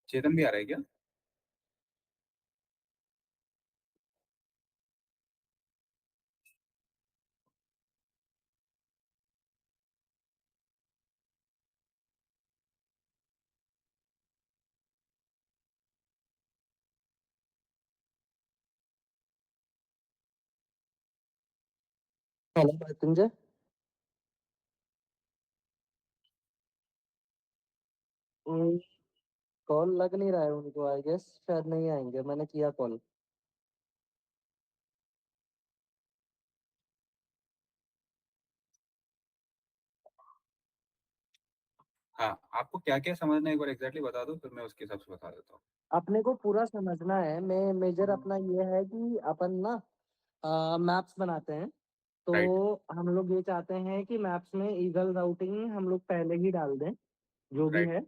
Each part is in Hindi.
चेतन भी आ रहा है क्या? हेलो मृत्युंजय। कॉल लग नहीं रहा है उनको, आई गेस शायद नहीं आएंगे, मैंने किया कॉल। हाँ, आपको क्या क्या समझना है एक बार एग्जैक्टली बता दो, फिर मैं उसके हिसाब से बता देता हूँ। अपने को पूरा समझना है। मैं मेजर अपना ये है कि अपन ना मैप्स बनाते हैं। राइट। तो हम लोग ये चाहते हैं कि मैप्स में ईगल राउटिंग हम लोग पहले ही डाल दें, जो भी राइट। है।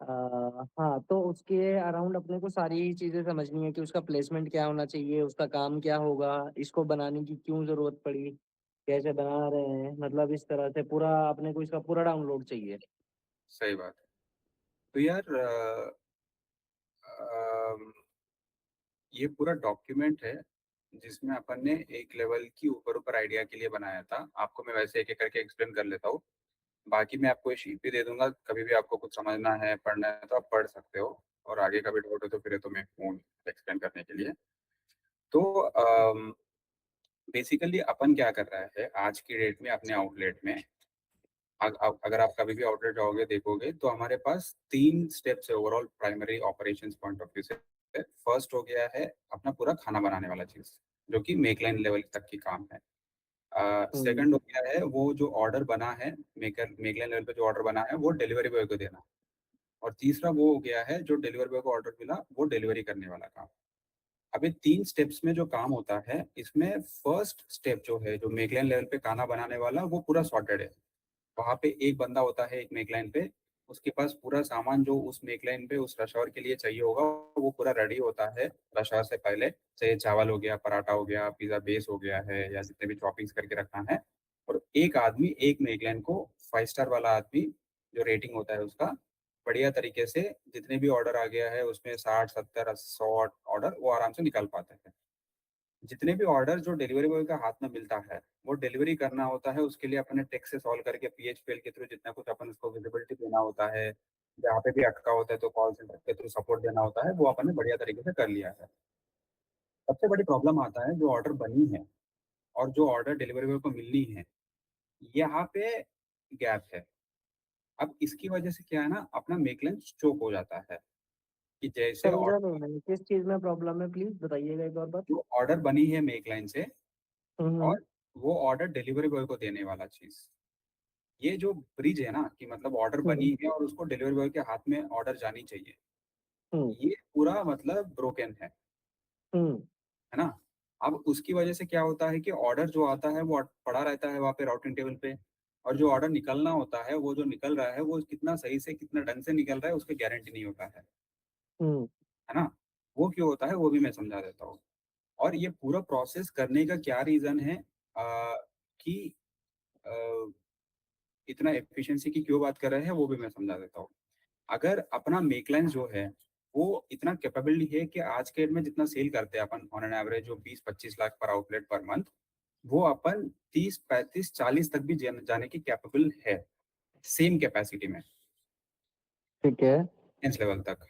हाँ, तो उसके अराउंड अपने को सारी चीजें समझनी है कि उसका प्लेसमेंट क्या होना चाहिए, उसका काम क्या होगा, इसको बनाने की क्यों जरूरत पड़ी, कैसे बना रहे हैं, मतलब इस तरह से पूरा अपने को इसका पूरा डाउनलोड चाहिए। सही बात है। तो यार अम, ये पूरा डॉक्यूमेंट है जिसमें अपन ने एक लेवल की ऊपर ऊपर आइडिया के लिए बनाया था। आपको मैं वैसे एक एक करके एक्सप्लेन कर लेता हूँ। बाकी मैं आपको ये शीट भी दे दूंगा, कभी भी आपको कुछ समझना है, पढ़ना है तो आप पढ़ सकते हो। और आगे का भी डाउट हो तो फिर तो मैं हूँ एक्सप्लेन करने के लिए। तो बेसिकली अपन क्या कर रहा है आज की डेट में अपने आउटलेट में। अगर आप कभी भी आउटलेट जाओगे देखोगे तो हमारे पास तीन स्टेप्स है overall primary operations point of view से। फर्स्ट हो गया है अपना पूरा खाना बनाने वाला चीज, जो कि मेक लाइन लेवल तक की काम है। हम्म। सेकंड हो गया है वो जो ऑर्डर बना है, मेक लाइन लेवल पे जो ऑर्डर बना है वो डिलीवरी बॉय को देना। और तीसरा वो हो गया है जो डिलीवरी बॉय को ऑर्डर मिला वो डिलीवरी करने वाला काम। अब ये तीन स्टेप्स में जो काम होता है इसमें फर्स्ट स्टेप जो है जो मेक लाइन लेवल पे खाना बनाने वाला वो पूरा सॉर्टेड है। वहां पे एक बंदा होता है एक मेक लाइन पे, उसके पास पूरा सामान जो उस मेक लाइन पे उस रश आवर के लिए चाहिए होगा वो पूरा रेडी होता है रश आवर से पहले। चाहे चावल हो गया, पराठा हो गया, पिज्जा बेस हो गया है, या जितने भी टॉपिंग्स करके रखना है। और एक आदमी एक मेक लाइन को, 5 स्टार वाला आदमी जो रेटिंग होता है उसका, बढ़िया तरीके से जितने भी ऑर्डर आ गया है उसमें 60 70 100 ऑर्डर वो आराम से निकाल पाते हैं। जितने भी ऑर्डर जो डिलीवरी बॉय का हाथ में मिलता है वो डिलीवरी करना होता है, उसके लिए अपने टेक्स्ट से सॉल्व करके पीएचपीएल के थ्रू जितना कुछ अपन उसको विजिबिलिटी देना होता है, जहाँ पे भी अटका होता है तो कॉल सेंटर के थ्रू सपोर्ट देना होता है, वो अपन ने बढ़िया तरीके से कर लिया है। सबसे बड़ी प्रॉब्लम आता है जो ऑर्डर बनी है और जो ऑर्डर डिलीवरी बॉय को मिलनी है, यहाँ पे गैप है। अब इसकी वजह से क्या है ना, अपना मेकलन चोक हो जाता है कि जैसे समझा ऑर्डर, नहीं मैंने, किस चीज में प्रॉब्लम है, प्लीज बताइएगा एक और बार। जो ऑर्डर बनी है मेक लाइन से, हम्म। और वो ऑर्डर डिलीवरी बॉय को देने वाला चीज, ये जो ब्रिज है ना कि मतलब ऑर्डर हम्म। बनी है और उसको डिलीवरी बॉय के हाथ में ऑर्डर जानी चाहिए, हम्म। ये पूरा मतलब ब्रोकन हम्म। है ना। अब उसकी वजह से क्या होता है कि ऑर्डर जो आता है वो पड़ा रहता है वहाँ पे राउटिंग टेबल पे, और जो ऑर्डर निकलना होता है वो जो निकल रहा है वो कितना सही से कितना ढंग से निकल रहा है उसकी गारंटी नहीं होता हम्म। है ना। वो क्यों होता है वो भी मैं समझा देता हूँ। और ये पूरा प्रोसेस करने का क्या रीजन है, कि अ, इतना एफिशिएंसी की क्यों बात कर रहे हैं वो भी मैं समझा देता हूँ। अगर अपना मेकलाइन जो है वो इतना कैपेबल है कि आज के डेट में जितना सेल करते हैं अपन ऑन एन एवरेज जो 20 25 लाख पर आउटलेट पर मंथ, वो अपन 30 35 40 तक भी जाने की कैपेबल है, सेम कैपेसिटी में, ठीक है। इस लेवल तक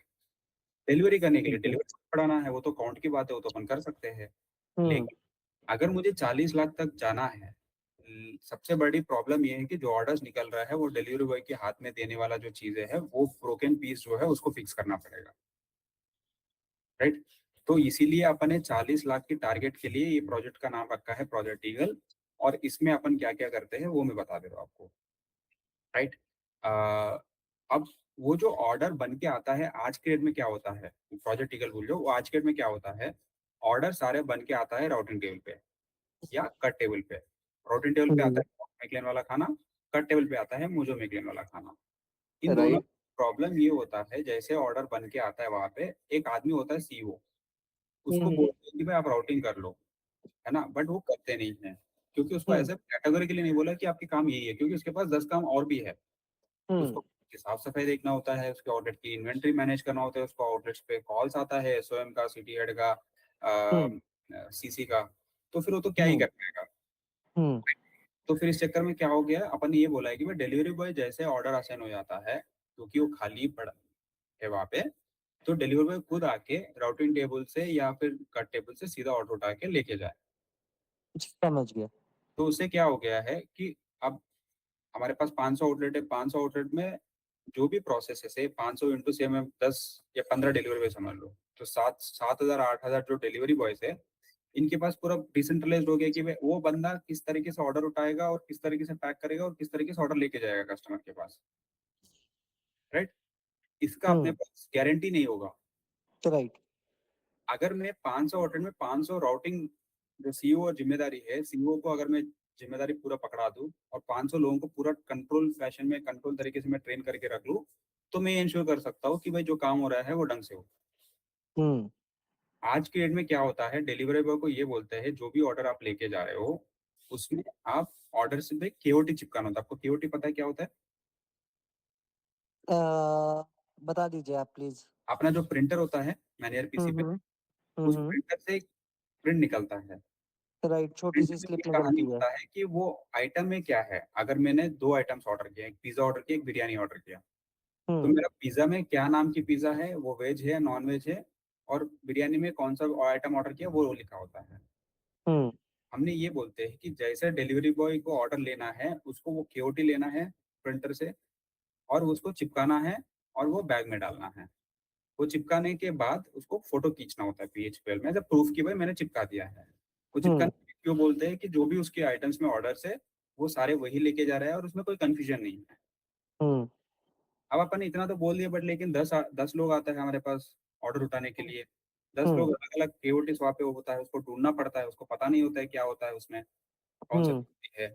डिलीवरी करने के लिए। ठीक है। डिलीवरी बढ़ाना है वो तो काउंट की बात है, वो तो अपन कर सकते हैं। हम्म। लेकिन अगर मुझे 40 लाख तक जाना है, सबसे बड़ी प्रॉब्लम ये है कि जो ऑर्डर्स निकल रहा है वो डिलीवरी बॉय के हाथ में देने वाला जो चीजें है वो ब्रोकन पीस जो है उसको फिक्स करना पड़ेगा। राइट। तो इसीलिए अपन ने 40 लाख की टारगेट के लिए ये प्रोजेक्ट का नाम रखा है प्रोजेक्ट ईगल। और इसमें अपन क्या क्या करते हैं वो मैं बता दे रहा हूँ आपको। राइट। अब वो जो ऑर्डर बन के आता है आज के डेट में क्या होता है, प्रोजेक्ट ईगल भूल जाओ, वो आज के डेट में क्या होता है, ऑर्डर सारे बन के आता है राउटिंग टेबल पे या कट टेबल पे। राउटिंग टेबल पे आता हम्म। है मेकलेन वाला खाना, कट टेबल पे आता है मुझो मेकलेन वाला खाना। इन दोनों राइट। प्रॉब्लम ये होता है जैसे ऑर्डर बन के आता है वहां पे एक आदमी होता है सीईओ, उसको हम्म। बोलते हैं कि भाई आप राउटिंग कर लो, है ना, बट वो करते नहीं है। क्योंकि उसको हुँ, ऐसे कैटेगोरिकली नहीं बोला कि आपके काम यही है, क्योंकि उसके पास 10 काम और भी है। उसको हुँ, उसकी साफ-सफाई देखना होता है, उसके आउटलेट की इन्वेंटरी मैनेज करना होता है, उसको आउटलेट्स पे कॉल्स आता है, स्वयं का, सिटी हेड का, हुँ, सीसी का, तो फिर वो तो क्या ही हुँ, कर पाएगा। हुँ, तो फिर इस चक्कर में क्या हो गया, अपन ने ये बोला है कि भाई डिलीवरी बॉय जैसे ऑर्डर असाइन हो जाता है, क्योंकि वो खाली पड़ा है वहाँ पे, तो डिलीवरी बॉय खुद आके राउटिंग टेबल से या फिर कट टेबल से सीधा ऑर्डर उठा के लेके जाए। समझ गया। तो उससे क्या हो गया है कि अब हमारे पास 500 आउटलेट है, 500 आउटलेट में जो भी प्रोसेस है, से 500 इंटू से हमें 10 या 15 डिलीवरी बॉय समझ लो, तो 7,000 8,000 जो डिलीवरी बॉयज है, इनके पास पूरा डिसेंट्रलाइज्ड हो गया कि भाई वो बंदा किस तरीके से ऑर्डर उठाएगा और किस तरीके से पैक करेगा और किस तरीके से ऑर्डर लेके जाएगा कस्टमर के पास, राइट? इसका अपने हुँ, पास गारंटी नहीं होगा। राइट। अगर मैं 500 आउटलेट में 500 राउटिंग, जो सीईओ और जिम्मेदारी है, सीईओ को अगर मैं जिम्मेदारी पूरा पकड़ा दूं और 500 लोगों को पूरा कंट्रोल फैशन में, कंट्रोल तरीके से मैं ट्रेन करके रख लूं, तो मैं इंश्योर कर सकता हूँ कि भाई जो काम हो रहा है वो ढंग से हो। हुँ, आज के डेट में क्या होता है, डिलीवरी बॉय को ये बोलते हैं जो भी ऑर्डर आप लेके जा रहे हो, उसमें आप ऑर्डर से पे केओटी चिपकाना होता है। आपको केओटी पता है क्या होता है? अ, बता दीजिए आप प्लीज़। अपना जो प्रिंटर होता है मैनुअल हुँ, पीसी पे, हुँ, हुँ, उस हुँ, प्रिंटर से एक प्रिंट निकलता है। राइट, प्रिंट छोटी-सी में स्लिप ये कहानी निकलती है। होता है कि वो आइटम में क्या है। अगर मैंने 2 आइटम्स ऑर्डर किए, एक पिज़्ज़ा ऑर्डर किया, एक बिरयानी ऑर्डर किया, तो हुँ, मेरा पिज़्ज़ा में क्या नाम की पिज़्ज़ा है, वो वेज है, नॉन-वेज है, और बिरयानी में कौन-सा आइटम ऑर्डर किया, वो लिखा होता है। हुँ, हमने ये बोलते हैं कि जैसे डिलीवरी बॉय को ऑर्डर लेना है, उसको वो केओटी लेना है प्रिंटर से, और उसको चिपकाना है, और वो बैग में डालना है। वो चिपकाने के बाद उसको फ़ोटो खींचना होता है पीएचपीएल में, एज़ अ प्रूफ कि भाई मैंने चिपका दिया है। वो चिपकाने हुँ, के लिए क्यों बोलते हैं कि जो भी उसके आइटम्स में ऑर्डर्स है, वो सारे वही लेके जा रहा है और उसमें कोई कन्फ्यूज़न नहीं है। हुँ, अब अपन ने इतना तो बोल दिया, बट लेकिन 10 लोग आते हैं हमारे पास ऑर्डर उठाने के लिए। 10 लोग हुँ, अलग-अलग केओटीज़ वहाँ पे होता है, उसको ढूँढना पड़ता है, उसको पता नहीं होता है क्या होता है उसमें, कौन-सा हुँ, केओटी है।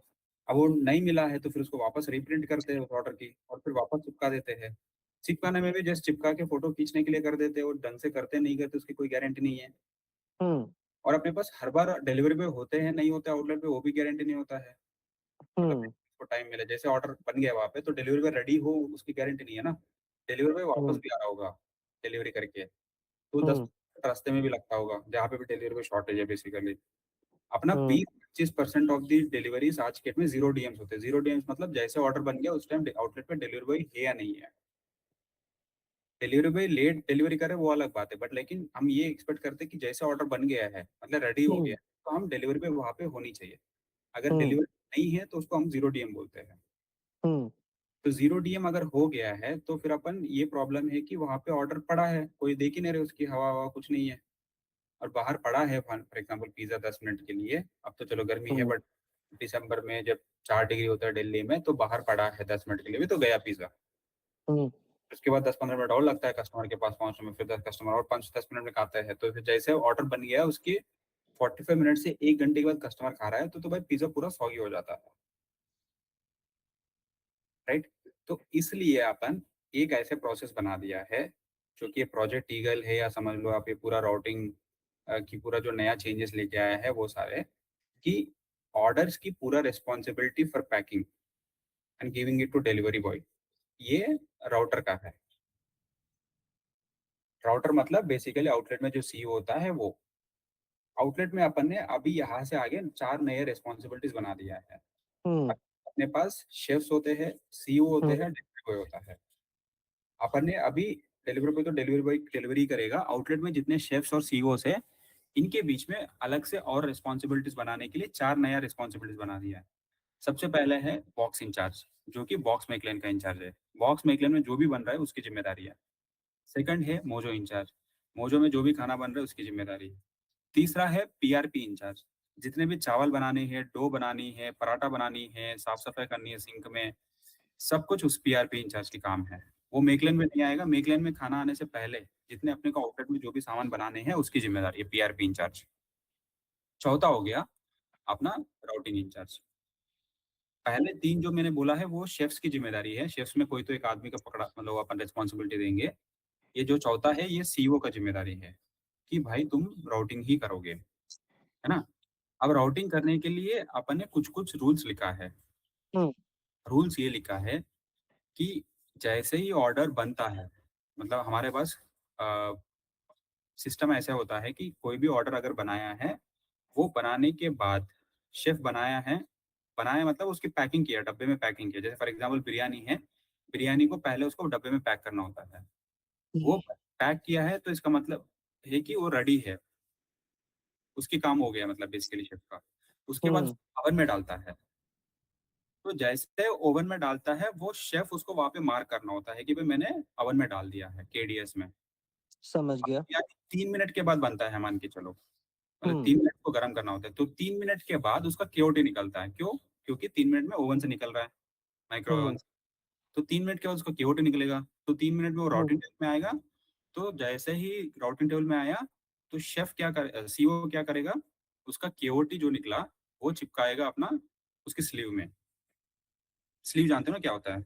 अब वो नहीं मिला है तो फिर उसको वापस रीप्रिंट करते हैं उस ऑर्डर की, और फिर वापस चिपका देते हैं। चिपकाने में भी जस्ट चिपका के फ़ोटो खींचने के लिए कर देते हैं, और ढंग से करते नहीं करते उसकी कोई गारंटी नहीं है। हुँ, और अपने पास हर बार डिलीवरी बॉय होते हैं, नहीं होते आउटलेट पे, वो भी गारंटी नहीं होता है। मतलब हुँ, उसको टाइम मिले, जैसे ऑर्डर बन गया वहाँ पे, तो डिलीवरी बॉय रेडी हो, उसकी गारंटी नहीं है ना। डिलीवरी बॉय वापस हुँ, भी आ रहा होगा डिलीवरी करके, तो 10 हुँ, रास्ते में भी लगता होगा, जहाँ पे भी डिलीवरी बॉय शॉर्टेज है बेसिकली। अपना हुँ, 20-25% ऑफ द डिलीवरीज़ आज के डेट में ज़ीरो डीएम्स होते हैं। ज़ीरो डीएम्स मतलब जैसे ऑर्डर बन गया उस टाइम आउटलेट पे डिलीवरी बॉय है या नहीं है। डिलीवरी बॉय लेट डिलीवरी करे वो अलग बात है, बट लेकिन हम ये एक्सपेक्ट करते हैं कि जैसे ऑर्डर बन गया है, मतलब रेडी हो हुँ, गया, तो हम डिलीवरी बॉय वहाँ पे होनी चाहिए। अगर हुँ, डिलीवरी नहीं है तो उसको हम ज़ीरो डीएम बोलते हैं। हुँ, तो ज़ीरो डीएम अगर हो गया है तो फिर अपन, ये प्रॉब्लम है कि वहाँ पे ऑर्डर पड़ा है, कोई देख ही नहीं रहे, उसकी हवा-ववा कुछ नहीं है, और बाहर पड़ा है फॉर एग्जांपल पिज़्ज़ा 10 मिनट के लिए, अब तो चलो गर्मी है, हुँ, बट दिसंबर में जब 4 डिग्री होता है दिल्ली में, तो बाहर पड़ा है 10 मिनट के लिए भी तो गया पिज़्ज़ा। हुँ, उसके बाद 10-15 मिनट और लगता है कस्टमर के पास पहुँचने में, फिर 10 कस्टमर और 5-10 मिनट में खाता है, तो फिर जैसे ऑर्डर बन गया उसके 45 मिनट से 1 घंटे के बाद कस्टमर खा रहा है, तो भाई पिज़्ज़ा पूरा सॉगी हो जाता है, राइट? तो इसलिए अपन एक ऐसे प्रोसेस बना दिया है, जो कि ये प्रोजेक्ट ईगल है, या समझ लो आप ये पूरा राउटिंग की पूरा जो नया चेंजेस लेके आया है वो सारे, कि ऑर्डर्स की पूरा responsibility for packing and giving it to delivery boy, ये राउटर का है। राउटर मतलब बेसिकली आउटलेट में जो सीईओ होता है वो। आउटलेट में अपन ने अभी यहाँ से आगे 4 नए रिस्पॉन्सिबिलिटीज़ बना दिया है। हुँ, अपने पास शेफ्स होते हैं, सीईओ होते हुँ, हैं, डिलीवरी बॉय होता है। अपन ने अभी डिलीवरी बॉय तो डिलीवरी बॉय डिलीवरी करेगा, आउटलेट में जितने शेफ्स और सीईओस हैं, इनके बीच में अलग से और रिस्पॉन्सिबिलिटीज़ बनाने के लिए 4 नया रिस्पॉन्सिबिलिटीज़ बना दिया है। सबसे पहले है बॉक्स इंचार्ज, जो कि बॉक्स मैकलेन का इंचार्ज है। बॉक्स मैकलेन में जो भी बन रहा है उसकी ज़िम्मेदारी है। सेकंड है मोजो इंचार्ज, मोजो में जो भी खाना बन रहा है उसकी ज़िम्मेदारी है। तीसरा है पीआरपी इंचार्ज, जितने भी चावल बनाने हैं, डो बनानी है, पराठा बनानी है, साफ-सफाई करनी है सिंक में, सब कुछ उस पीआरपी इंचार्ज की काम है। वो मेकलेन में नहीं आएगा, मेकलेन में खाना आने से पहले जितने अपने को आउटलेट में जो भी सामान बनाने हैं उसकी ज़िम्मेदारी है पीआरपी इंचार्ज। चौथा हो गया अपना राउटिंग इंचार्ज। पहले 3 जो मैंने बोला है वो शेफ्स की ज़िम्मेदारी है, शेफ्स में कोई तो एक आदमी का पकड़ा, मतलब अपन रिस्पॉन्सिबिलिटी देंगे। ये जो चौथा है ये सीईओ का ज़िम्मेदारी है, कि भाई तुम राउटिंग ही करोगे, है ना? अब राउटिंग करने के लिए अपन ने कुछ-कुछ रूल्स लिखा है। हुँ, रूल्स ये लिखा है कि जैसे ही ऑर्डर बनता है, मतलब हमारे पास अ, सिस्टम ऐसा होता है कि कोई भी ऑर्डर अगर बनाया है, वो बनाने के बाद शेफ़ बनाया है, बनाया मतलब उसकी पैकिंग किया, डब्बे में पैकिंग किया। जैसे फॉर एग्ज़ाम्पल बिरयानी है, बिरयानी को पहले उसको डब्बे में पैक करना होता है। हुँ, वो पैक किया है तो इसका मतलब है कि वो रेडी है, उसकी काम हो गया मतलब बेसिकली शेफ़ का। उसके बाद हुँ, उसको ओवन में डालता है। तो जैसे ओवन में डालता है, वो शेफ़ उसको वहाँ पे मार्क करना होता है कि भई मैंने ओवन में डाल दिया है केडीएस में। समझ अब गया। यानी 3 मिनट के बाद बनता है मान के चलो, मतलब हुँ, 3 मिनट को गरम करना होता है। तो 3 मिनट के बाद उसका केओटी निकलता है। क्यों? क्योंकि 3 मिनट में ओवन से निकल रहा है, माइक्रो ओवन हुँ, से। तो 3 मिनट के बाद उसका केओटी निकलेगा। तो 3 मिनट में वो हुँ, राउटिंग टेबल में आएगा। तो जैसे ही राउटिंग टेबल में आया, तो शेफ़ सीईओ क्या करेगा, उसका केओटी जो निकला, वो चिपकाएगा अपना उसकी स्लीव में। स्लीव जानते हो ना क्या होता है?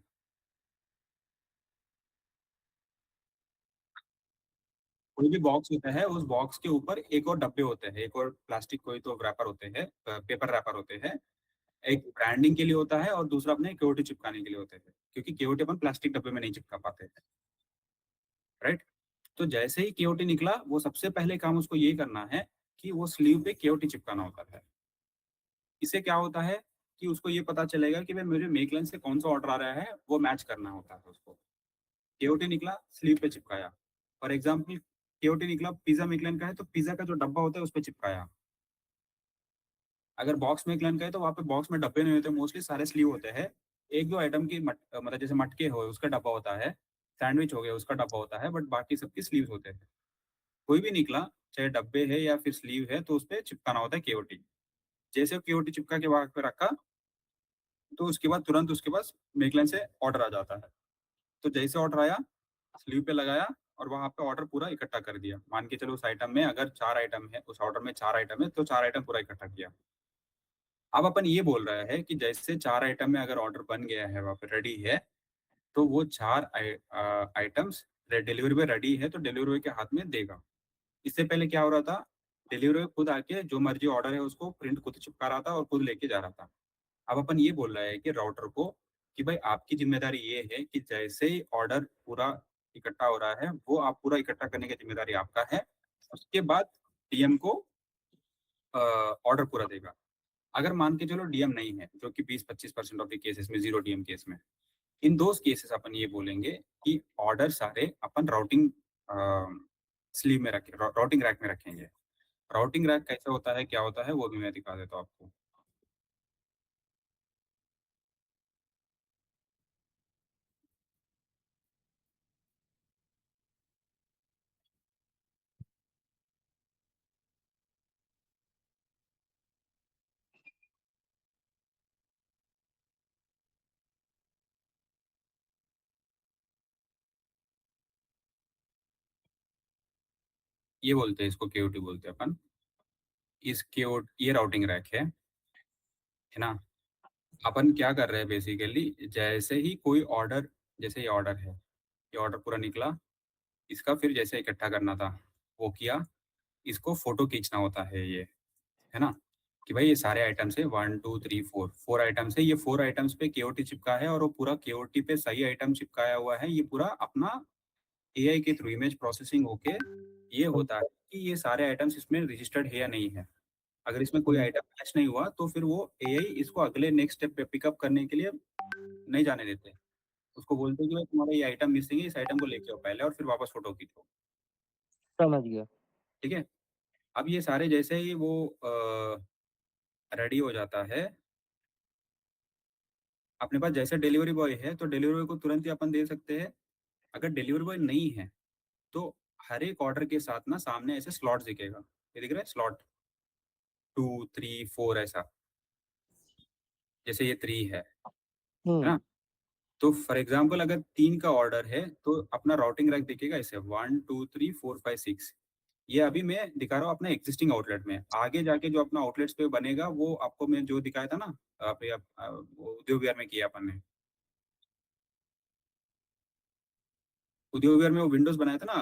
कोई भी बॉक्स होता है, उस बॉक्स के ऊपर एक और डब्बे होते हैं, एक और प्लास्टिक कोई तो रैपर होते हैं, पेपर रैपर होते हैं। एक ब्रांडिंग के लिए होता है और दूसरा अपने केओटी चिपकाने के लिए होते हैं, क्योंकि केओटी अपन प्लास्टिक डब्बे में नहीं चिपका पाते हैं, राइट? तो जैसे ही केओटी निकला, वो सबसे पहले काम उसको ये करना है कि वो स्लीव पे केओटी चिपकाना होता है। इससे क्या होता है कि उसको ये पता चलेगा कि भाई मुझे मेकलाइन से कौन-सा ऑर्डर आ रहा है, वो मैच करना होता है उसको। केओटी निकला, स्लीव पे चिपकाया। फॉर एग्ज़ाम्पल केओटी निकला पिज़्ज़ा मेकलाइन का है, तो पिज़्ज़ा का जो डब्बा होता है, उसपे चिपकाया। अगर बॉक्स में क्लन का है तो वहाँ पे बॉक्स में डब्बे नहीं होते, मोस्टली सारे स्लीव होते हैं। 1-2 आइटम की मतलब जैसे मटके हो उसका डब्बा होता है, सैंडविच हो गया उसका डब्बा होता है, बट बाकी सबके स्लीव्स होते हैं। कोई भी निकला, चाहे डब्बे है या फिर स्लीव है, तो उसपे चिपकाना होता है केओटी। जैसे केओटी चिपका के वहाँ पे रखा, तो उसके बाद तुरंत उसके पास मेकलाइन से ऑर्डर आ जाता है। तो जैसे ऑर्डर आया, स्लीव पे लगाया और वहाँ पे ऑर्डर पूरा इकट्ठा कर दिया। मान के चलो उस आइटम में अगर 4 आइटम है, उस ऑर्डर में 4 आइटम है, तो 4 आइटम पूरा इकट्ठा किया। अब अपन ये बोल रहे हैं कि जैसे 4 आइटम में अगर ऑर्डर बन गया है, वहाँ पे रेडी है, तो वो 4 आइटम्स डिलीवरी बॉय रेडी है, तो डिलीवरी बॉय के हाथ में देगा। इससे पहले क्या हो रहा था, डिलीवरी बॉय खुद आके जो मर्ज़ी ऑर्डर है उसको प्रिंट खुद चिपका रहा था और खुद लेके जा रहा था। अब अपन ये बोल रहे हैं कि राउटर को कि भाई आपकी ज़िम्मेदारी ये है कि जैसे ही ऑर्डर पूरा इकट्ठा हो रहा है, वो आप पूरा इकट्ठा करने की ज़िम्मेदारी आपका है। उसके बाद डीएम को ऑर्डर पूरा देगा। अगर मान के चलो डीएम नहीं है, जो कि 20-25% ऑफ द केसेस में 0 डीएम केस में, इन दोज़ केसेस अपन ये बोलेंगे कि ऑर्डर सारे अपन राउटिंग स्लीव में राउटिंग रैक में रखेंगे। राउटिंग रैक कैसा होता है, क्या होता है, वो भी मैं दिखा देता हूँ आपको। ये बोलते हैं, इसको केओटी बोलते हैं अपन। इस केओ ये राउटिंग रैक है ना? अपन क्या कर रहे हैं बेसिकली, जैसे ही कोई ऑर्डर, जैसे ये ऑर्डर है, ये ऑर्डर पूरा निकला, इसका फिर जैसे इकट्ठा करना था, वो किया। इसको फ़ोटो खींचना होता है ये, है ना? कि भाई ये सारे आइटम्स हैं 1, 2, 3, 4, 4 आइटम्स है, ये 4 आइटम्स पे केओटी चिपका है और वो पूरा केओटी पे सही आइटम चिपकाया हुआ है। ये पूरा अपना एआई के थ्रू इमेज प्रोसेसिंग होके ये हुँ, होता है कि ये सारे आइटम्स इसमें रजिस्टर्ड है या नहीं है। अगर इसमें कोई हुँ, आइटम मैच नहीं हुआ, तो फिर वो एआई इसको अगले नेक्स्ट स्टेप पे पिकअप करने के लिए नहीं जाने देते। उसको बोलते हैं कि भाई तुम्हारा ये आइटम मिसिंग है, इस आइटम को लेके आओ पहले और फिर वापस फ़ोटो खींचो, समझ गया। ठीक है? अब ये सारे जैसे ही वो रेडी हो जाता है, अपने पास जैसे डिलीवरी बॉय है, तो डिलीवरी बॉय को तुरंत ही अपन दे सकते हैं। अगर डिलीवरी बॉय नहीं है, तो हर एक ऑर्डर के साथ ना सामने ऐसे स्लॉट्स दिखेगा। ये दिख रहा है स्लॉट 2, 3, 4 ऐसा, जैसे ये 3 है हुँ, ना? तो फॉर एग्ज़ाम्पल अगर 3 का ऑर्डर है, तो अपना राउटिंग रैक दिखेगा ऐसे 1, 2, 3, 4, 5, 6। ये अभी मैं दिखा रहा हूँ अपने एक्जिस्टिंग आउटलेट में। आगे जाके जो अपना आउटलेट्स पे बनेगा, वो आपको मैं जो दिखाया था ना, वो उद्योग विहार में किया अपन ने। उद्योग विहार में वो विंडोज़ बनाया था ना,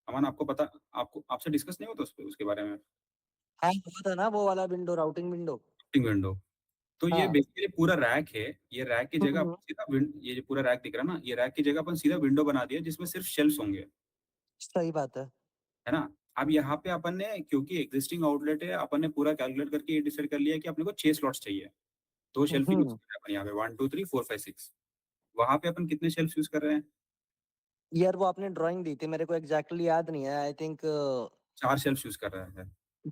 अमन आपको पता, आपको आपसे डिस्कस नहीं हुआ था उसपे उसके बारे में? हाँ, हुआ था ना वो वाला विंडो, राउटिंग विंडो। विंडो। तो ये हाँ। बेसिकली पूरा रैक है। ये रैक की जगह हम्म, अपन सीधा ये जो पूरा रैक दिख रहा है ना, ये रैक की जगह अपन सीधा विंडो बना दिया जिसमें सिर्फ शेल्फ्स होंगे, सही बात है। है ना। अब यहाँ पे अपन ने, क्योंकि एग्जिस्टिंग आउटलेट है, अपन ने पूरा कैलकुलेट करके ये डिसाइड कर लिया कि अपने को 6 स्लॉट्स चाहिए। 2 शेल्फ यूज हम्म। कर रहे हैं अपन यहाँ पे, 1 2 3 4 5 6। वहां पे अपन कितने शेल्फ यूज कर रहे हैं? यार वो आपने ड्राइंग दी थी, मेरे को एग्जैक्टली याद नहीं है। आई थिंक 4 शेल्फ यूज कर रहे हैं।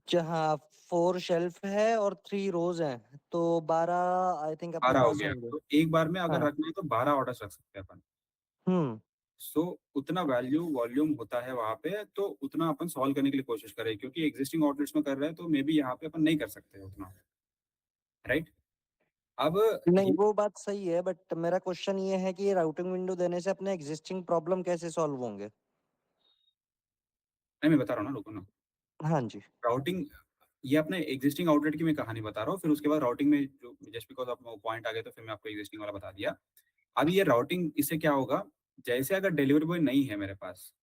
जहाँ 4 शेल्फ है और 3 रोज हैं, तो 12 आई थिंक अपने 12 हो पास गया, होंगे। तो एक बार में अगर हाँ। रखना है तो 12 ऑर्डर रख सकते हैं अपन। हम्म। सो उतना वैल्यू वॉल्यूम होता है वहां पे, तो उतना अपन सॉल्व करने के लिए कोशिश करें, क्योंकि एग्जिस्टिंग आउटलेट्स में कर रहे हैं तो मे बी यहाँ पे अपन नहीं कर सकते उतना, राइट। अब नहीं, ये, वो बात सही है, बट मेरा क्वेश्चन ये है कि ये राउटिंग विंडो देने से अपने एग्जिस्टिंग प्रॉब्लम कैसे सॉल्व होंगे? नहीं मैं बता रहा हूँ ना, रुको ना। हाँ जी। राउटिंग, ये अपने एग्जिस्टिंग आउटलेट की मैं कहानी बता रहा हूँ, फिर उसके बाद राउटिंग में जो जस्ट बिकॉज आपको पॉइंट आ गया तो फिर मैं आपको एग्जिस्टिंग वाला बता दिया। अब ये राउटिंग, इससे क्या होगा, जैसे अगर डिलीवरी बॉय नहीं है मेरे पास,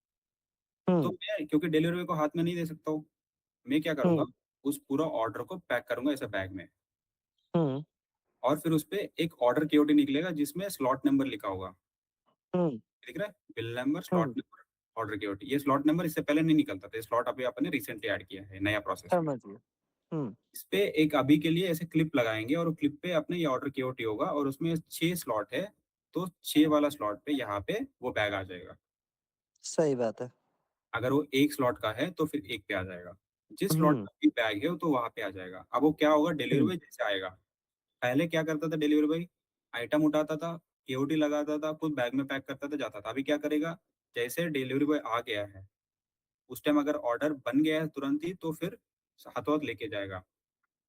तो हम्म। मैं क्योंकि डिलीवरी बॉय को हाथ में नहीं दे सकता हूँ, मैं क्या करूंगा, हम्म। उस पूरा ऑर्डर को पैक करूंगा ऐसे बैग में, हम्म। और फिर उस पे एक ऑर्डर केओटी निकलेगा जिसमें स्लॉट नंबर लिखा होगा। हम्म। दिख रहा है, बिल नंबर, स्लॉट हम्म। नंबर, ऑर्डर केओटी। ये स्लॉट नंबर इससे पहले नहीं निकलता था, स्लॉट अभी आपने रिसेंटली ऐड किया है नया प्रोसेस में। समझ गया। हम्म। इस पे एक अभी के लिए ऐसे क्लिप लगाएंगे, और क्लिप पे अपने ये ऑर्डर केओटी होगा, और उसमें 6 स्लॉट है, तो 6 वाला स्लॉट पे यहाँ पे वो बैग आ जाएगा। सही बात है। अगर वो एक स्लॉट का है तो फिर एक पे आ जाएगा, जिस स्लॉट हम्म। का भी बैग है तो वहां पे आ जाएगा। अब वो क्या होगा, डिलीवरी हम्म। बॉय जैसे आएगा, पहले क्या करता था डिलीवरी बॉय, आइटम उठाता था, केओटी लगाता था, खुद बैग में पैक करता था, जाता था। अभी क्या करेगा, जैसे डिलीवरी बॉय आ गया है, उस टाइम अगर ऑर्डर बन गया है तुरंत ही, तो फिर हाथों हाथ लेके जाएगा।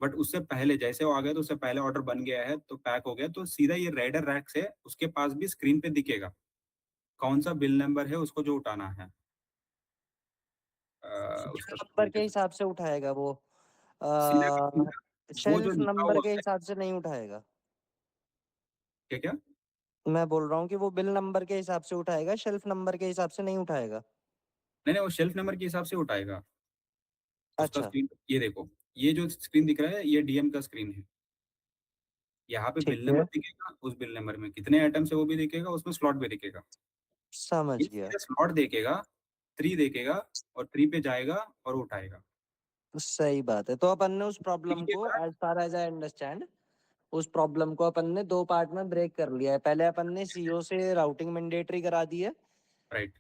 बट उससे पहले, जैसे वो आ गया तो उससे पहले ऑर्डर बन गया है तो पैक हो गया, तो सीधा ये रेडर रैक से उसके पास भी स्क्रीन पे दिखेगा कौन सा बिल नंबर है उसको जो उठाना है। उसका नंबर के जैसे हिसाब से उठाएगा वो, सीधा का आ, सीधा वो जो शेल्फ लिखा नंबर हुआ के है, हिसाब से नहीं उठाएगा। क्या क्या। मैं बोल रहा हूँ कि वो बिल नंबर के हिसाब से उठाएगा, शेल्फ नंबर के हिसाब से नहीं उठाएगा। नहीं नहीं, वो शेल्फ नंबर के हिसाब से उठाएगा उसका अच्छा। स्क्रीन। ये देखो, ये जो स्क्रीन दिख रहा है ये डीएम का स्क्रीन है। यहाँ पे ठीक बिल है। नंबर दिखेगा, उस बिल नंबर में कितने आइटम्स है वो भी दिखेगा, उसमें स्लॉट भी दिखेगा। समझ ये गया। सीधा स्लॉट देखेगा, 3 देखेगा, और 3 पे जाएगा और उठाएगा। सही बात है, तो अपन ने उस 3 प्रॉब्लम के को, बाद, as far as I understand, उस प्रॉब्लम को अपन ने 2 पार्ट में ब्रेक कर लिया है। पहले अपन ने सीओ से राउटिंग मैंडेटरी करा दी है। राइट,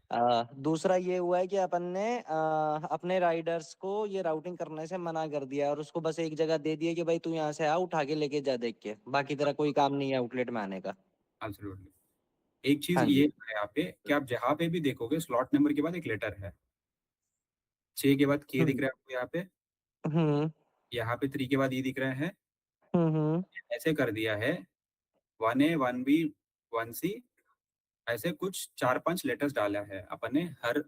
दूसरा ये हुआ है कि अपन ने अपने राइडर्स को ये राउटिंग करने से मना कर दिया है, और उसको बस एक जगह दे दिया कि भाई तू यहाँ से आ, उठा के लेके जा, देख के बाकी तेरा कोई काम नहीं है आउटलेट में आने का। एब्सोल्युटली। एक चीज हाँ ये जी। है यहाँ पे कि आप जहाँ पे भी देखोगे स्लॉट नंबर के बाद एक लेटर है। 6 के बाद के दिख हम्म। रहा है आपको यहाँ पे, हम्म। यहाँ पे 3 के बाद ई दिख रहा है। हम्म। ऐसे कर दिया है, 1A 1B 1C, ऐसे कुछ 4 5 लेटर्स डाला है अपन ने हर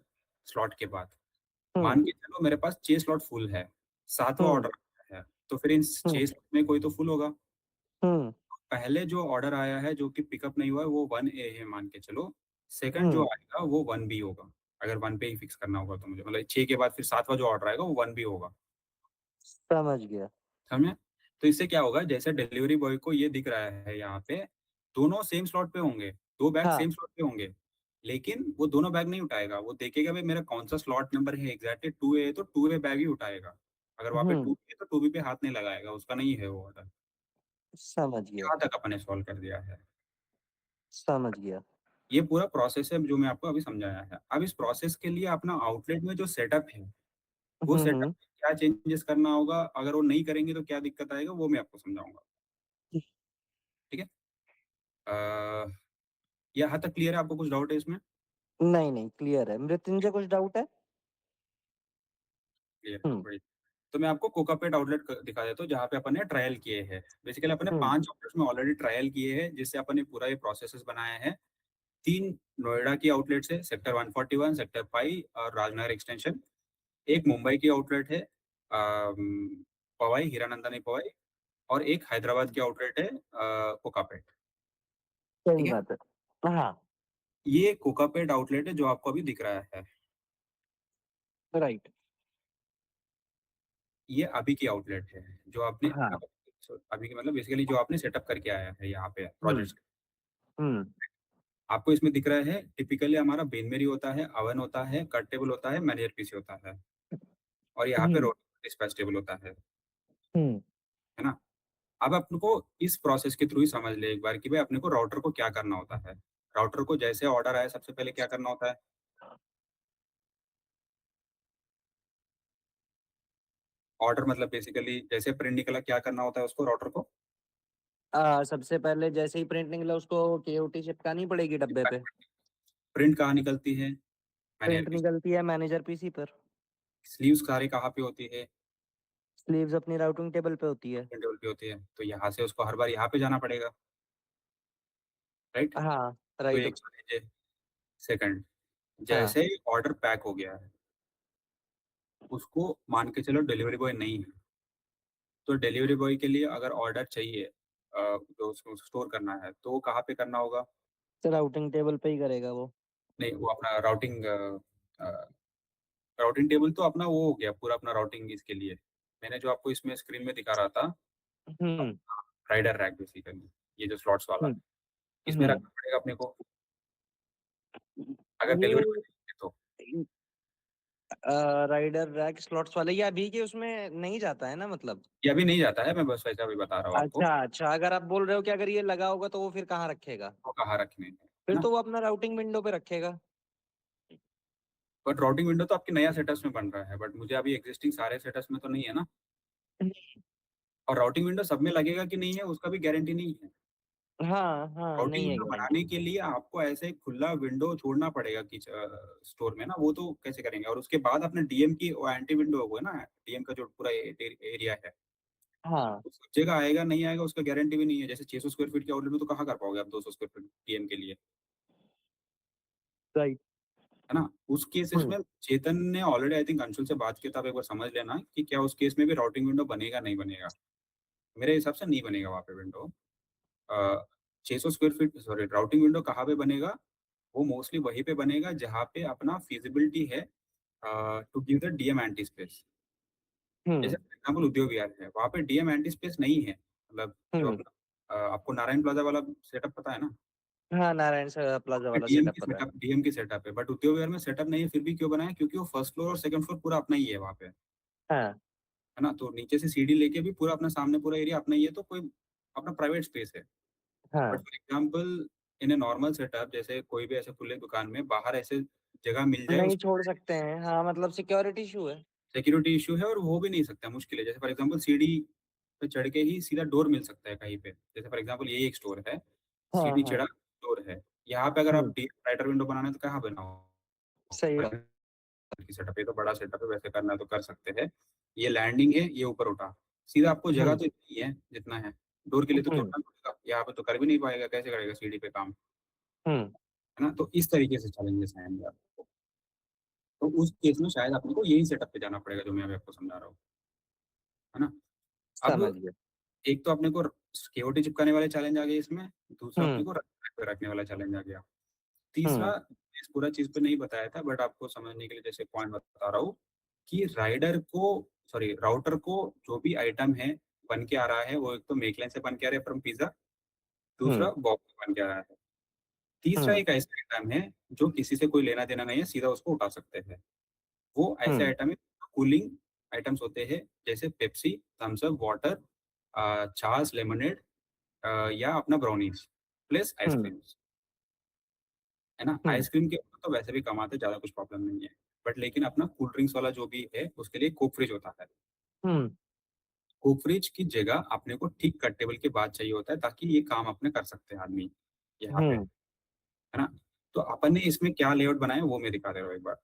स्लॉट के बाद। हम्म। मान के चलो मेरे पास 6 स्लॉट फुल है, 7वां हम्म। ऑर्डर है, तो फिर इन हम्म। 6 स्लॉट में कोई तो फुल होगा। हम्म। पहले जो ऑर्डर आया है जो कि पिकअप नहीं हुआ है वो 1A है मान के चलो, सेकंड जो हम्म। आएगा वो 1B होगा। अगर 1 पे ही फिक्स करना होगा तो मुझे, मतलब 6 के बाद फिर 7वां जो ऑर्डर आएगा वो 1B होगा। समझ गया। समझे। तो इससे क्या होगा, जैसे डिलीवरी बॉय को ये दिख रहा है यहाँ पे, दोनों सेम स्लॉट पे होंगे, 2 बैग हाँ। सेम स्लॉट पे होंगे, लेकिन वो दोनों बैग नहीं उठाएगा। वो देखेगा भाई मेरा कौन सा स्लॉट नंबर है एग्जैक्टली 2A है तो 2A बैग ही उठाएगा। अगर वहाँ पे हम्म। 2B है तो 2B पे हाथ नहीं लगाएगा, उसका नहीं है वो ऑर्डर। समझ गया। यहाँ तक अपने सॉल्व कर दिया है। समझ गया। ये पूरा प्रोसेस है जो मैं आपको अभी समझाया है। अब इस प्रोसेस के लिए अपना आउटलेट में जो सेटअप है, वो सेटअप हम्म। में क्या चेंजेस करना होगा, अगर वो नहीं करेंगे तो क्या दिक्कत आएगा, वो मैं आपको समझाऊंगा। ठीक है। अ, यहाँ तक क्लियर है? आपको कुछ डाउट है इसमें? नहीं नहीं, क्लियर है। मृत्युंजय, कुछ डाउट है? क्लियर है, हम्म। बड़ी। तो मैं आपको कोकापेट आउटलेट दिखा देता हूँ जहाँ पे अपन ने ट्रायल किए हैं। बेसिकली अपन ने हम्म। 5 आउटलेट्स में ऑलरेडी ट्रायल किए हैं, जिससे अपन ने पूरा ये प्रोसेसेस बनाए हैं। 3 नोएडा की आउटलेट्स है, सेक्टर 141, सेक्टर 5 और राजनगर एक्सटेंशन। एक मुंबई की आउटलेट है, पवाई, हीरानंदानी पवाई। और एक हैदराबाद की आउटलेट है, कोकापेट। सही ठीक है। बात है। हाँ। ये कोकापेट आउटलेट है जो आपको अभी दिख रहा है। राइट। ये अभी की आउटलेट है, जो आपने हाँ। अभी की मतलब बेसिकली जो आपने सेटअप करके आया है यहाँ पे हुँ, प्रोजेक्ट्स। हुँ, आपको इसमें दिख रहा है टिपिकली हमारा बेन मेरी होता है, अवन होता है, कट टेबल होता है, मैनेजर पीसी होता है और यहाँ पे हुँ, डिस्पैच टेबल होता हुँ। है ना? अब अपन को इस प्रोसेस के थ्रू ही समझ ले एक बार कि भाई अपने को राउटर को क्या करना होता है। राउटर को जैसे ऑर्डर आया सबसे पहले क्या करना होता है? ऑर्डर मतलब बेसिकली जैसे प्रिंट निकला क्या करना होता है उसको राउटर को? सबसे पहले जैसे ही प्रिंट निकला उसको केओटी चिपकानी पड़ेगी डब्बे पे। प्रिंट कहाँ निकलती है? Manual print PC. निकलती है मैनेजर पीसी पर। स्लीव्स सारी कहाँ पे होती है? स्लीव्स अपनी राउटिंग टेबल पे होती है। टेबल पे होती है। तो यहाँ से उसको हर बार यहाँ पे जाना पड़ेगा, राइट? हाँ, तो राइट। एक सेकंड हाँ, जैसे ही ऑर्डर पैक हो गया है, उसको मान के चलो डिलीवरी बॉय नहीं है, तो डिलीवरी बॉय के लिए अगर ऑर्डर चाहिए तो उसको स्टोर करना है, तो वो कहाँ पे करना होगा? तो राउटिंग टेबल पे ही करेगा वो। नहीं, वो अपना राउटिंग टेबल तो अपना वो हो गया, पूरा अपना राउटिंग इसके लिए। मैंने जो आपको इसमें स्क्रीन में दिखा रहा था, हुँ, राइडर रैक बेसिकली, ये जो स्लॉट्स वाला हुँ, है, इसमें हुँ। रखना पड़ेगा अपने को, अगर ये डिलीवरी बॉय तो। राइडर रैक स्लॉट्स वाले ये अभी के उसमें नहीं जाता है ना मतलब? ये अभी नहीं जाता है, मैं बस वैसा भी बता रहा हूँ आपको, अच्छा, अच्छा, अगर आप बोल रहे हो कि अगर ये लगा होगा तो वो फिर कहाँ रखेगा? वो कहाँ रखने हैं, है फिर ना? तो वो अपना राउटिंग विंडो पे रखेगा। बट राउटिंग विंडो तो आपके नया सेटअप्स में बन रहा है, बट मुझे अभी एग्जिस्टिंग सारे सेटअप्स में तो नहीं है ना। और राउटिंग विंडो सब में लगेगा कि नहीं है उसका भी गारंटी नहीं है। हाँ, हाँ, राउटिंग नहीं है विंडो गारंटी। बनाने के लिए आपको ऐसे एक खुला विंडो छोड़ना पड़ेगा कि स्टोर में ना, वो तो कैसे करेंगे? और उसके बाद अपने डीएम की वो एंटी विंडो होगा ना, डीएम का जो पूरा एरिया है, हाँ, वो सब जगह आएगा नहीं आएगा उसका गारंटी भी नहीं है। जैसे 600 स्क्वायर फीट के आउटलेट में तो कहाँ कर पाओगे आप 200 स्क्वायर फीट डीएम के लिए, राइट। है ना? उस केसेस हुँ, में चेतन ने ऑलरेडी आई थिंक अंशुल से बात किया था, आप एक बार समझ लेना कि क्या उस केस में भी राउटिंग विंडो बनेगा नहीं बनेगा। मेरे हिसाब से नहीं बनेगा वहाँ पे window. 600 square feet sorry routing window कहाँ पे बनेगा? वो मोस्टली वहीं पे बनेगा जहाँ पे अपना फीजिबिलिटी है to give the DM anti space. जैसे हुँ, फॉर एग्जांपल उद्योग विहार है, वहाँ पे डीएम एंटी स्पेस नहीं है। मतलब जो हुँ। अपना आपको नारायण प्लाजा वाला सेटअप पता है ना? हाँ, नारायण स प्लाज़ा वहाँ पे वाला सेटअप पता है। डीएम की सेटअप है, बट उद्योग विहार में सेटअप नहीं है, फिर भी क्यों बना है? क्योंकि वो फर्स्ट फ्लोर और सेकंड फ्लोर पूरा अपना ही है वहाँ पे, हाँ, है ना? तो नीचे से सीढ़ी लेके भी पूरा अपना सामने पूरा एरिया अपना ही है, तो कोई अपना प्राइवेट स्पेस है। बट हाँ। For example in a normal setup जैसे कोई भी ऐसे खुले दुकान में बाहर ऐसे जगह मिल जाए, नहीं छोड़ सकते हैं। हाँ, मतलब सिक्योरिटी इश्यू है। सिक्योरिटी इश्यू है और हो भी नहीं सकता, मुश्किल है। जैसे फॉर एग्जांपल सीढ़ी पे चढ़ के ही सीधा डोर मिल सकता है कहीं पे। जैसे फॉर एग्जांपल ये एक स्टोर है, हाँ, सीढ़ी हाँ। चढ़ा डोर है। यहाँ पे अगर आप हुँ, राइटर विंडो बनाना है तो कहाँ सही बनाओ? बात। की सेटअप है तो बड़ा सेटअप है, वैसे करना है तो कर सकते हैं। ये लैंडिंग है, ये ऊपर उठा। सीधा आपको जगह हुँ, तो इतनी ही है जितना है। डोर के लिए तो हुँ, तोड़ना पड़ेगा, यहाँ पे तो कर भी नहीं पाएगा, कैसे करेगा सीढ़ी पे काम, हुँ। है ना? तो इस तरीके से चैलेंजेस आएँगे आपको। तो उस केस में शायद अपने को यही सेटअप पे जाना पड़ेगा जो मैं अभी आपको समझा रहा हूँ, है ना? अब समझ गया। एक तो अपने को केओटी चिपकाने वाले चैलेंज आ गए इसमें, दूसरा अपने हुँ, को रैक पे रखने वाला चैलेंज आ गया। हुँ, तीसरा इस पूरा चीज़ पे नहीं बताया था बट आपको समझने के लिए जैसे पॉइंट बता रहा हूँ कि राउटर को जो भी आइटम है बन के आ रहा है, वो एक तो मेकलैन से बन के आ रहा है फ्रॉम पिज़्ज़ा, दूसरा हुँ, बॉक्स से बन के आ रहा है। तीसरा हुँ, एक ऐसा आइटम है जो किसी से कोई लेना-देना नहीं है, सीधा उसको उठा सकते हैं। वो ऐसे हुँ, आइटम है, कूलिंग आइटम्स होते हैं जैसे पेप्सी, थम्स अप, वाटर, छाछ, लेमनेड या अपना ब्राउनीज़ प्लस हुँ, आइसक्रीम्स, है ना? हुँ, आइसक्रीम के ऊपर तो वैसे भी कमाते हैं, ज़्यादा कुछ प्रॉब्लम नहीं है। बट लेकिन अपना कोल्ड ड्रिंक्स वाला जो भी है, उसके लिए कोक फ्रिज होता है। हुँ, कोक फ्रिज की जगह अपने को ठीक कट टेबल के बाद चाहिए होता है ताकि ये काम अपने कर सकते हैं आदमी यहाँ पे, हुँ, है ना? तो अपन ने इसमें क्या लेआउट बनाया वो मैं दिखा दे रहा हूँ एक बार।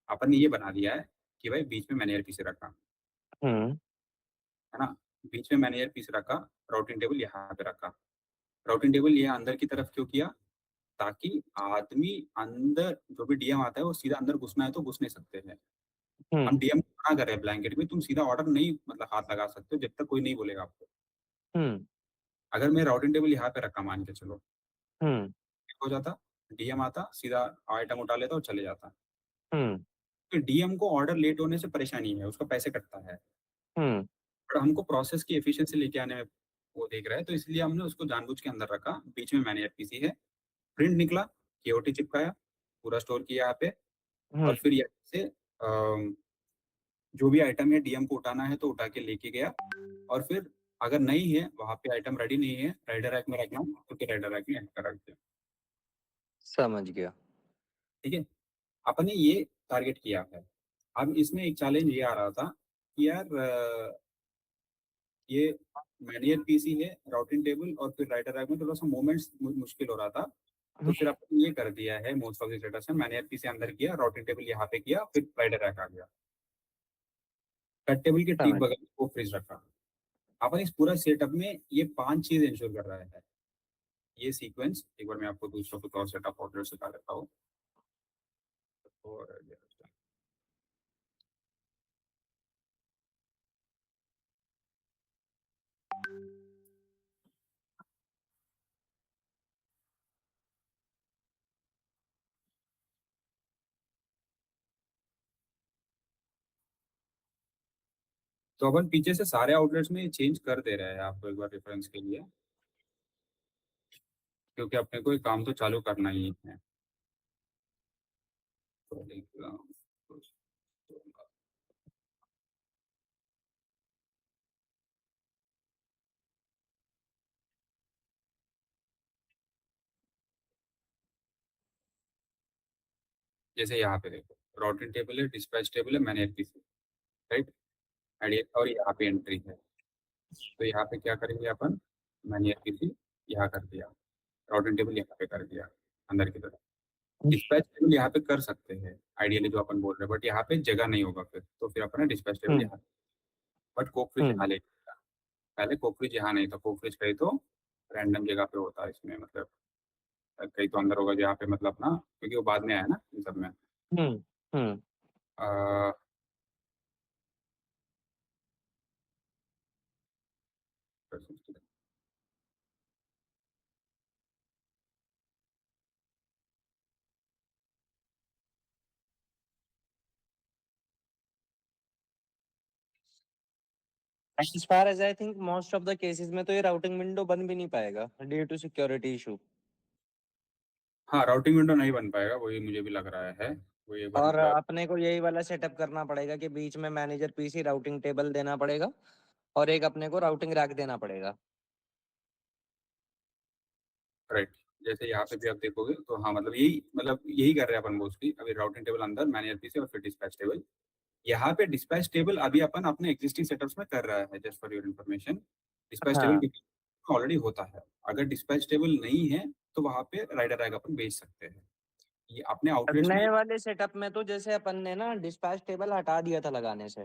अपन ने ये बना दिया है कि भाई बीच में मैंने ईयरपीस रखा, हुँ, है ना? बीच में मैंने ईयरपीस रखा, राउटिंग टेबल यहाँ पे रखा। राउटिंग टेबल ये अंदर की तरफ क्यों किया? ताकि आदमी अंदर जो भी डीएम आता है वो सीधा अंदर घुसना है तो घुस नहीं सकते हैं। हम हुँ, डीएम को मना कर रहे हैं ब्लैंकेट में, तुम सीधा ऑर्डर नहीं मतलब हाथ लगा सकते हो जब तक कोई नहीं बोलेगा आपको। हुँ, अगर मैं राउटिंग टेबल यहाँ पे रखा मान के चलो, हुँ, हो जाता, डीएम आता, सीधा आइटम उठा लेता और चले जाता। हुँ, तो डीएम को ऑर्डर लेट होने से परेशानी है, उसका पैसे कटता है। हुँ, बट हमको प्रोसेस की एफिशिएंसी लेके आने में वो देख रहा है, तो इसलिए हमने उसको जानबूझ के अंदर रखा। बीच में मैनेजर पीसी है, प्रिंट निकला, केओटी चिपकाया, पूरा स्टोर किया यहाँ पे। हुँ, और फिर यहाँ से जो भी आइटम है डीएम को उठाना है तो उठा के लेके गया। और फिर अगर नहीं है, वहाँ पे आइटम रेडी नहीं है, राइडर रैक में रखना, तो फिर राइडर रैक में रख दिया। समझ गया। ठीक है? अपन ने ये टारगेट किया है। अब इसमें एक चैलेंज ये आ रहा था कि यार ये मैनुअल पीसी है, राउटिंग टेबल और फिर राइटर रैक में थोड़ा-सा मूवमेंट्स मुश्किल हो रहा था। तो हुँ, फिर आपने ये कर दिया है मोस्ट ऑफ द सेटअप्स में, मैनुअल पीसी अंदर किया, राउटिंग टेबल यहाँ पे किया, फिर राइटर रैक आ गया। कट टेबल के ठीक समझ बगल में वो फ्रिज रखा। अपन इस पूरा सेटअप में ये 5 चीज़ एंश्योर कर रहा है। ये सीक्वेंस एक बार मैं आपको दूसरा कुछ और सेटअप ऑर्डर सिखा देता हूँ। और तो अपन पीछे से सारे आउटलेट्स में चेंज कर दे रहे हैं आपको एक बार रेफरेंस के लिए, क्योंकि अपने को ये काम तो चालू करना ही है। तो जैसे यहाँ पे देखो, राउटिंग टेबल है, डिस्पैच टेबल है, मैनेज पीसी, राइट? और यहाँ पे एंट्री है। तो यहाँ पे क्या करेंगे अपन, मैनेज पीसी यहाँ कर दिया, राउटिंग टेबल यहाँ पे कर दिया अंदर की तरफ। डिस्पैच टेबल यहाँ पे कर सकते हैं आइडियली जो अपन बोल रहे हैं, बट यहाँ पे जगह नहीं होगा फिर, तो फिर अपना डिस्पैच टेबल हुँ, यहाँ। बट कोक फ्रिज हुँ, यहाँ ले, पहले कोक फ्रिज यहाँ नहीं था, कोक फ्रिज कहीं तो रैंडम जगह पे होता है इसमें, मतलब कहीं तो अंदर होगा जहाँ पे मतलब ना, क्योंकि वो बाद में आया ना इन सब में। हुँ, हुँ। Uh, as far as I think most of the cases में तो ये राउटिंग विंडो बन भी नहीं पाएगा ड्यू टू सिक्योरिटी इश्यू। हाँ, राउटिंग विंडो नहीं बन पाएगा, वही मुझे भी लग रहा है। वो एक बार और मतलब अपने को यही वाला सेटअप करना पड़ेगा कि बीच में मैनेजर पीसी राउटिंग टेबल देना पड़ेगा और एक अपने को राउटिंग रैक देना पड़ेगा। राइट, जैसे यहाँ पे भी आप देखोगे तो हाँ, मतलब यही कर रहे हैं अपन मोस्टली। अभी राउटिंग टेबल अंदर, मैनेजर पीसी और फिर डिस्पैच टेबल। यहाँ पे डिस्पैच टेबल अभी अपन अपने एग्जिस्टिंग सेटअप्स में कर रहा है, just for your information. Dispatch table हाँ, ऑलरेडी होता है। अगर डिस्पैच टेबल नहीं है तो वहाँ पे राइडर रैक अपन भेज सकते हैं। ये अपने आउटलेट्स में नए वाले सेटअप में तो जैसे अपन ने ना डिस्पैच टेबल हटा दिया था लगाने से।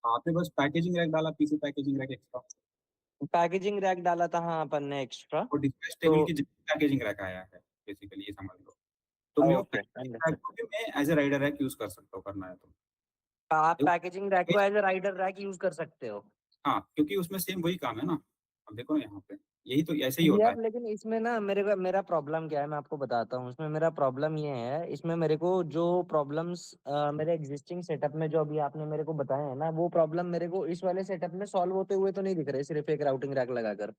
आपने बस पैकेजिंग रैक डाला, PC packaging rack extra, packaging rack डाला था हाँ अपन ने एक्स्ट्रा। और डिस्पैच तो टेबल की जगह पैकेजिंग रैक आया है, बेसिकली ये समझ लो। तो मैं वो ओके पैकेजिंग रैक अंडरस्टूड। को भी मैं as a rider rack use कर सकता हूँ, करना है तो। आप देखो, पैकेजिंग रैक को as a rider rack use कर सकते हो। हाँ, क्योंकि उसमें सेम वही काम है ना। अब देखो ना यहाँ पे, यही तो ऐसे ही होता यार है। लेकिन इसमें ना मेरा प्रॉब्लम क्या है मैं आपको बताता हूँ। इसमें मेरा प्रॉब्लम ये है, इसमें मेरे को जो प्रॉब्लम्स मेरे एग्जिस्टिंग सेटअप में जो अभी आपने मेरे को बताए हैं ना, वो प्रॉब्लम मेरे को इस वाले सेटअप में सॉल्व होते हुए तो नहीं दिख रहे सिर्फ एक राउटिंग रैक लगाकर।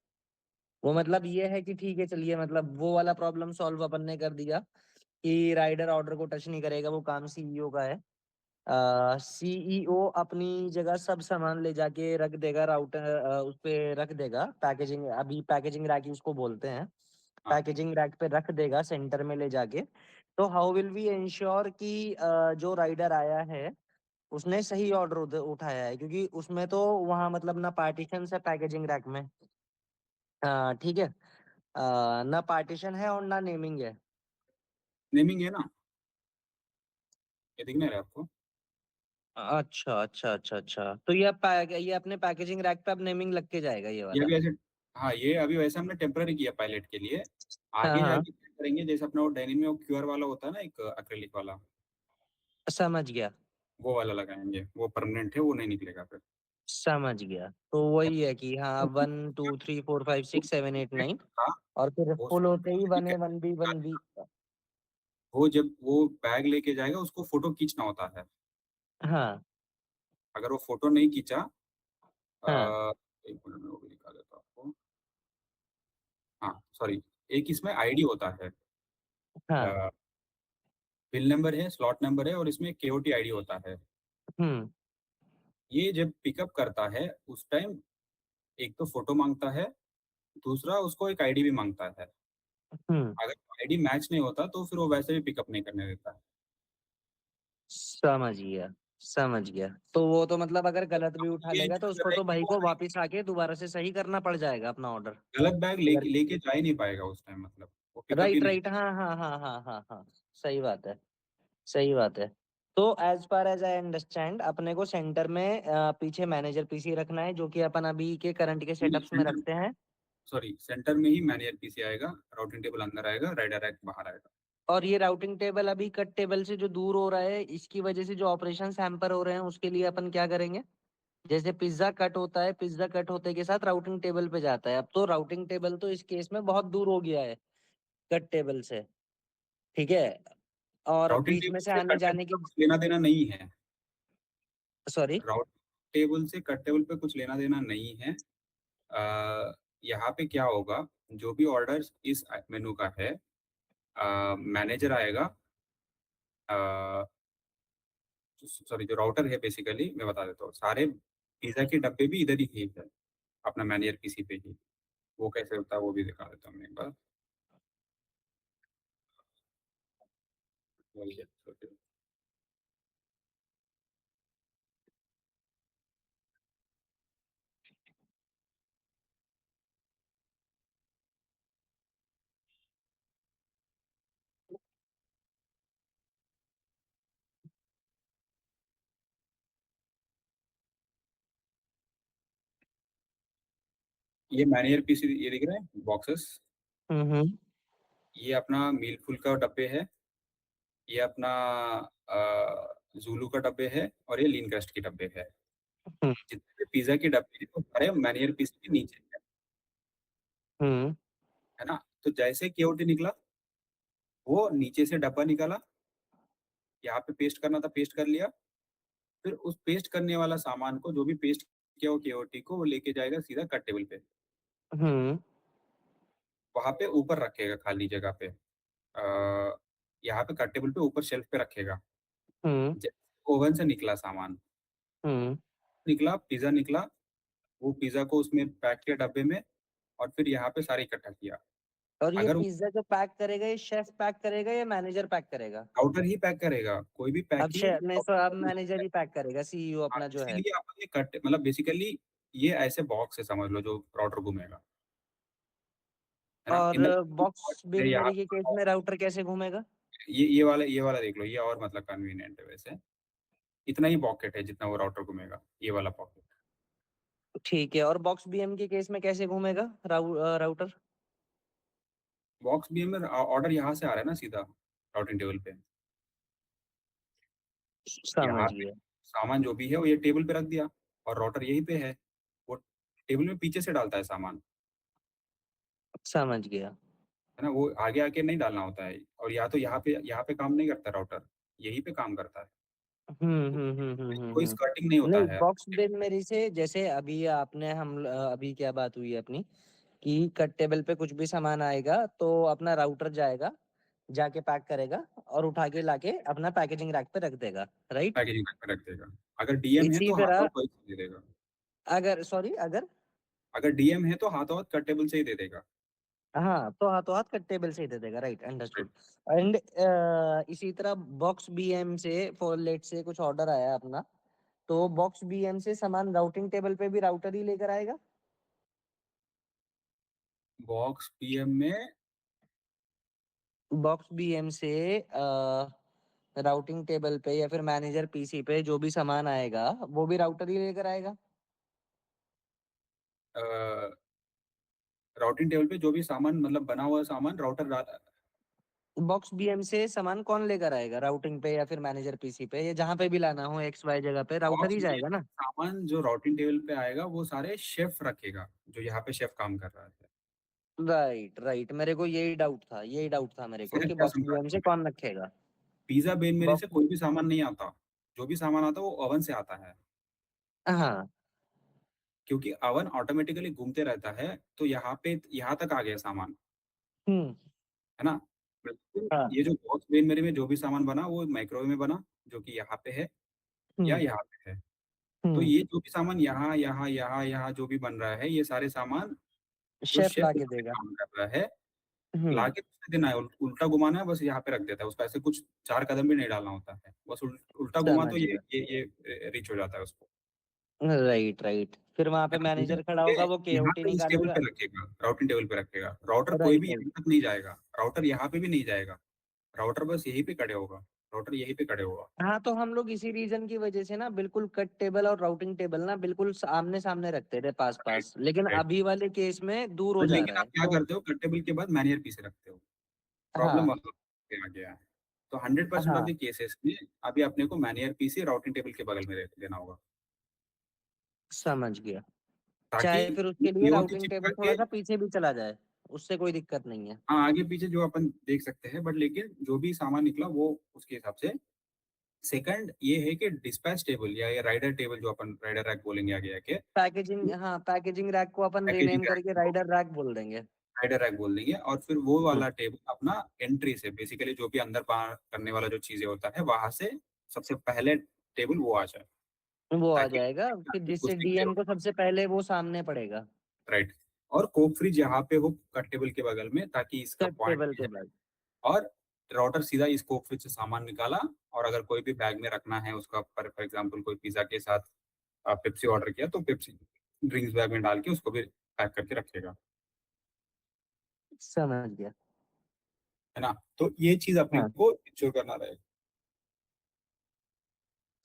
वो मतलब ये है कि ठीक है चलिए, मतलब वो वाला प्रॉब्लम सॉल्व अपन ने कर दिया कि राइडर ऑर्डर को टच नहीं करेगा, वो काम सीईओ का है। सीईओ अपनी जगह सब सामान ले जाके रख देगा, राउटर उस पे रख देगा, पैकेजिंग अभी पैकेजिंग रैक ही उसको बोलते हैं। हाँ, पैकेजिंग रैक पे रख देगा सेंटर में ले जाके। तो हाउ विल वी इंश्योर कि जो राइडर आया है उसने सही ऑर्डर उठाया है, क्योंकि उसमें तो वहाँ मतलब ना पार्टीशन है पैकेजिंग रैक में। ठीक है। ना पार्टीशन है और ना नेमिंग है। नेमिंग है ना, ये दिख नहीं रहा है आपको? अच्छा अच्छा अच्छा अच्छा, तो ये अपने पैकेजिंग रैक पे अब नेमिंग लग के जाएगा ये ये वाला। अभी ऐसे, हाँ, ये अभी वैसे हमने टेम्पररी किया पायलट के लिए। हाँ आगे हाँ, जाके क्या करेंगे, जैसे अपना वो डेनिम में वो क्यूआर वाला होता है ना, एक एक्रिलिक वाला, समझ गया वो वाला लगाएंगे। वो परमानेंट है, वो नहीं निकलेगा फिर। समझ गया। तो वही है कि हाँ 1 2 3 4 5 6 7 8 9 हाँ, और फिर वो फुल होते ही वन ठीक ए है। One B one B. वो जब वो बैग लेके जाएगा उसको फोटो खींचना होता है। हाँ अगर वो फोटो नहीं खींचा हाँ, एक मिनट में वो भी दिखा देता हूँ आपको। हाँ, सॉरी, एक इसमें आईडी होता है, हाँ, अ, बिल नंबर है, स्लॉट नंबर है और इसमें केओटी आईडी होता है। हुँ, ये जब पिकअप करता है, उस टाइम एक तो फ़ोटो माँगता है, दूसरा उसको एक आईडी भी माँगता है। हुँ। अगर आईडी मैच नहीं होता तो फिर वो वैसे भी पिकअप नहीं करने देता है। समझ गया, समझ गया। तो वो तो मतलब अगर गलत भी उठा ये लेगा तो चीज़ उसको है तो कि भाई वो को वापिस आके दोबारा से सही करना पड़ जाएगा अपना ऑर्डर। गलत बैग अगर लेके जा ही नहीं पाएगा उस टाइम, मतलब वो पिकअप ही राइट, नहीं। राइट। हाँ, हाँ, हाँ, हाँ, हाँ, हाँ। सही बात है, सही बात है। तो as far as I understand अपने को सेंटर में पीछे मैनेजर पीसी रखना है जो कि अपन अभी के करंट के नहीं, सेटअप्स में रखते हैं। सेंटर में ही मैनेजर पीसी आएगा, राउटिंग टेबल अंदर आएगा, राइडर रैक बाहर आएगा। और ये राउटिंग टेबल अभी कट टेबल से जो दूर हो रहा है, इसकी वजह से जो ऑपरेशंस हैम्पर हो रहे हैं, उसके लिए अपन क्या करेंगे? जैसे पिज़्ज़ा कट होता है, पिज़्ज़ा कट होते के साथ राउटिंग टेबल पे जाता है। अब तो राउटिंग टेबल तो इस केस में बहुत दूर हो गया है कट टेबल से, ठीक है? और राउटिंग बीच में टेबल से से कट टेबल आने-जाने का की कुछ लेना-देना नहीं है। सॉरी? राउट टेबल से कट टेबल पे कुछ लेना-देना नहीं है। यहाँ पे क्या होगा, जो भी ऑर्डर्स इस मेनू का है, मैनेजर आएगा, अ, सॉरी, जो राउटर है बेसिकली मैं बता देता हूँ, सारे पिज़्ज़ा के डब्बे भी इधर ही है, अपना मैनेजर पीसी पे ही। वो कैसे होता है वो भी दिखा देता हूँ मैं एक बार। बोलिए, सोचिए। ये मैनेजर पीसी ये दिख रहा है बॉक्सेस, हुँ, हुँ, ये अपना मील फुल का डब्बे है, ये अपना ज़ुलू का डब्बे है और ये लीन क्रस्ट के डब्बे है। हुँ, जितने भी पिज़्ज़ा के डब्बे हैं वो सारे मैनेजर पीसी के नीचे हुँ, है ना? तो जैसे केओटी निकला, वो नीचे से डब्बा निकाला, यहाँ पे पेस्ट करना था पेस्ट कर लिया, फिर उस पेस्ट करने वाला सामान को जो भी पेस्ट किया हो केओटी को वो लेके जाएगा सीधा कट टेबल पे। हुँ, वहाँ पे ऊपर रखेगा खाली जगह पे। यहाँ पे कट टेबल पे ऊपर शेल्फ पे रखेगा। हुँ, जैसे ओवन से निकला सामान, हुँ। निकला पिज़्ज़ा निकला, वो पिज़्ज़ा को उसमें पैक किया डब्बे में और फिर यहाँ पे सारे इकट्ठा किया। और ये अगर पिज़्ज़ा जो पैक करेगा, ये शेफ़ पैक करेगा या मैनेजर पैक करेगा? राउटर ही पैक करेगा, कोई भी अब पैकिंग शे नहीं सो अब राउटर नहीं मैनेजर है। ही पैक करेगा, सीईओ हाँ, अपना जो है। इसीलिए अपन ये कट मतलब बेसिकली ये ऐसे बॉक्स है समझ लो जो राउटर घूमेगा, है ना? और इन द बॉक्स बिन यहाँ मेरी के केस में राउटर कैसे घूमेगा? ये वाला देख लो, ये और मतलब कन्वीनिएंट है वैसे। इतना ही पॉकेट है जितना वो राउटर घूमेगा, ये वाला पॉकेट। ठीक है और बॉक्स बीएम के केस में कैसे घूमेगा राउटर? बॉक्स बीएम में ऑर्डर यहाँ से आ रहा है ना सीधा राउटिंग टेबल पे। समझ यहाँ पे गया, सामान जो भी है वो ये टेबल पे रख दिया और राउटर यहीं पे है। वो टेबल में पीछे से डालता है सामान, समझ गया। है ना? वो आगे आके नहीं डालना होता है और या तो यहाँ पे काम नहीं करता राउटर, यहीं पे काम करता है। हुँ, तो हुँ, हुँ, हुँ, हुँ, कोई हुँ। स्कर्टिंग नहीं होता नहीं है। बॉक्स बिन मेरी से जैसे अभी आपने अभी क्या बात हुई है अपनी कि कट टेबल पे कुछ भी सामान आएगा तो अपना राउटर जाएगा, जाके पैक करेगा और उठा के लाके अपना पैकेजिंग रैक पे रख देगा, राइट? पैकेजिंग करके रख देगा। अगर डीएम है इसी तो तरह हाथों-हाथ वही दे देगा। अगर सॉरी अगर अगर डीएम है तो हाथों-हाथ कट टेबल से ही दे देगा। हाँ, तो हाथों-हाथ कट टेबल से ही दे देगा, राइट राइट। अंडरस्टूड। एंड इसी तरह बॉक्स बीएम से फॉर लेट्स से कुछ ऑर्डर आया अपना, तो बॉक्स बीएम से सामान राउटिंग टेबल पे भी राउटर ही लेकर आएगा? बॉक्स पीएम में बॉक्स बीएम से राउटिंग टेबल पे या फिर मैनेजर पीसी पे जो भी सामान आएगा, वो भी राउटर ही लेकर आएगा? अ, राउटिंग टेबल पे जो भी सामान मतलब बना हुआ सामान राउटर बॉक्स बीएम से सामान कौन लेकर आएगा? राउटिंग पे या फिर मैनेजर पीसी पे या जहाँ पे भी लाना हो एक्स वाई जगह पे राउटर बॉक्स ही में जाएगा ना? सामान जो राउटिंग टेबल पे आएगा वो सारे शेफ रखेगा, जो यहाँ पे शेफ काम कर रहा है। Right, right. मेरे को यही डाउट था मेरे को फिर कि क्या बॉक्स समझा बीएम से आपको? कौन रखेगा? पिज़्ज़ा बेन मेरे से बॉक्स कोई भी सामान नहीं आता। जो भी सामान आता है वो ओवन से आता है। हाँ, क्योंकि ओवन ऑटोमेटिकली घूमते रहता है, तो यहाँ तक आ गया सामान, हुँ, है ना? बिल्कुल, हाँ, ये जो बॉक्स ब्रेन मेरे में जो भी सामान बना वो माइक्रोवेव में बना, जो कि यहाँ पे है या हुँ, यहाँ पे है। तो हुँ, ये जो भी सामान यहाँ, यहाँ, यहाँ, यहाँ जो भी बन रहा है, ये सारे सामान जो शेफ़ शेफ़ ला के यहाँ पे देगा। काम कर रहा है, हुँ, लाके दूसरे दिन आए, उल्टा घुमाना है, बस यहाँ पे रख देता है। उसको ऐसे कुछ 4 कदम भी नहीं डालना होता है। बस उल्टा घुमा तो समझ गया। ये रीच हो जाता है उसको। Right, right. फिर वहाँ है पे ना? ये मैनेजर खड़ा ये होगा, वो यहाँ केओटी पे इस टेबल निकालेगा। पे रखेगा, राउटिंग टेबल पे रखेगा। राउटर कोई राइट, भी राइट। यहाँ तक नहीं जाएगा, राउटर यहाँ पे भी नहीं जाएगा। राउटर बस यहीं पे खड़े होगा, राउटर यहीं पे खड़े होगा। हाँ, तो हम लोग इसी रीज़न की वज़ह से ना बिल्कुल कट टेबल और राउटिंग टेबल ना बिल्कुल आमने-सामने रखते थे राइट, पास-पास, लेकिन राइट। अभी वाले केस में दूर हो बट जा लेकिन रहा आप है। क्या तो करते हो, कट टेबल के बाद मैन्युअल पीछे रखते हो। प्रॉब्लम हाँ, वहाँ पे आ गया है। तो 100% ऑफ हाँ, द केसेस में अभी अपने को मैन्युअल पीसी राउटिंग टेबल के बगल में देना होगा, समझ गया। ताकि चाहे फिर ये उसके लिए पीओसी राउटिंग चिपका टेबल के थोड़ा-सा पीछे भी चला जाए, उससे कोई दिक्कत नहीं है। हाँ, आगे-पीछे जो अपन देख सकते हैं, बट लेकिन जो भी सामान निकला वो उसके हिसाब से। सेकंड ये है कि डिस्पैच टेबल या ये राइडर टेबल जो अपन राइडर रैक बोलेंगे आगे जाके, पैकेजिंग हाँ, पैकेजिंग रैक को अपन पैकेजिंग रीनेम रैक करके को राइडर रैक बोल देंगे। राइडर रैक बोल देंगे, और फिर वो हुँ, वाला टेबल अपना एंट्री से बेसिकली जो भी अंदर-बाहर करने वाला जो चीज़ें होता है, वहाँ से सबसे पहले टेबल वो आ जाए, वो आ ताकि जाएगा, फिर जिससे कुछ दिक्कत डीएम हो। को सबसे पहले वो सामने पड़ेगा, राइट। और कोक फ्रिज यहाँ पे हो कट टेबल के बगल में, ताकि इसका कट पॉइंट टेबल भी के है। बाद। और राउटर सीधा इस कोक फ्रिज से सामान निकाला, और अगर कोई भी बैग में रखना है उसका, फॉर एग्जांपल कोई पिज़्ज़ा के साथ पेप्सी ऑर्डर किया, तो पेप्सी ड्रिंक्स बैग में डाल के उसको भी पैक करके रखेगा, समझ गया। है ना? तो ये चीज़ अपने हाँ, को इंश्योर करना रहेगा।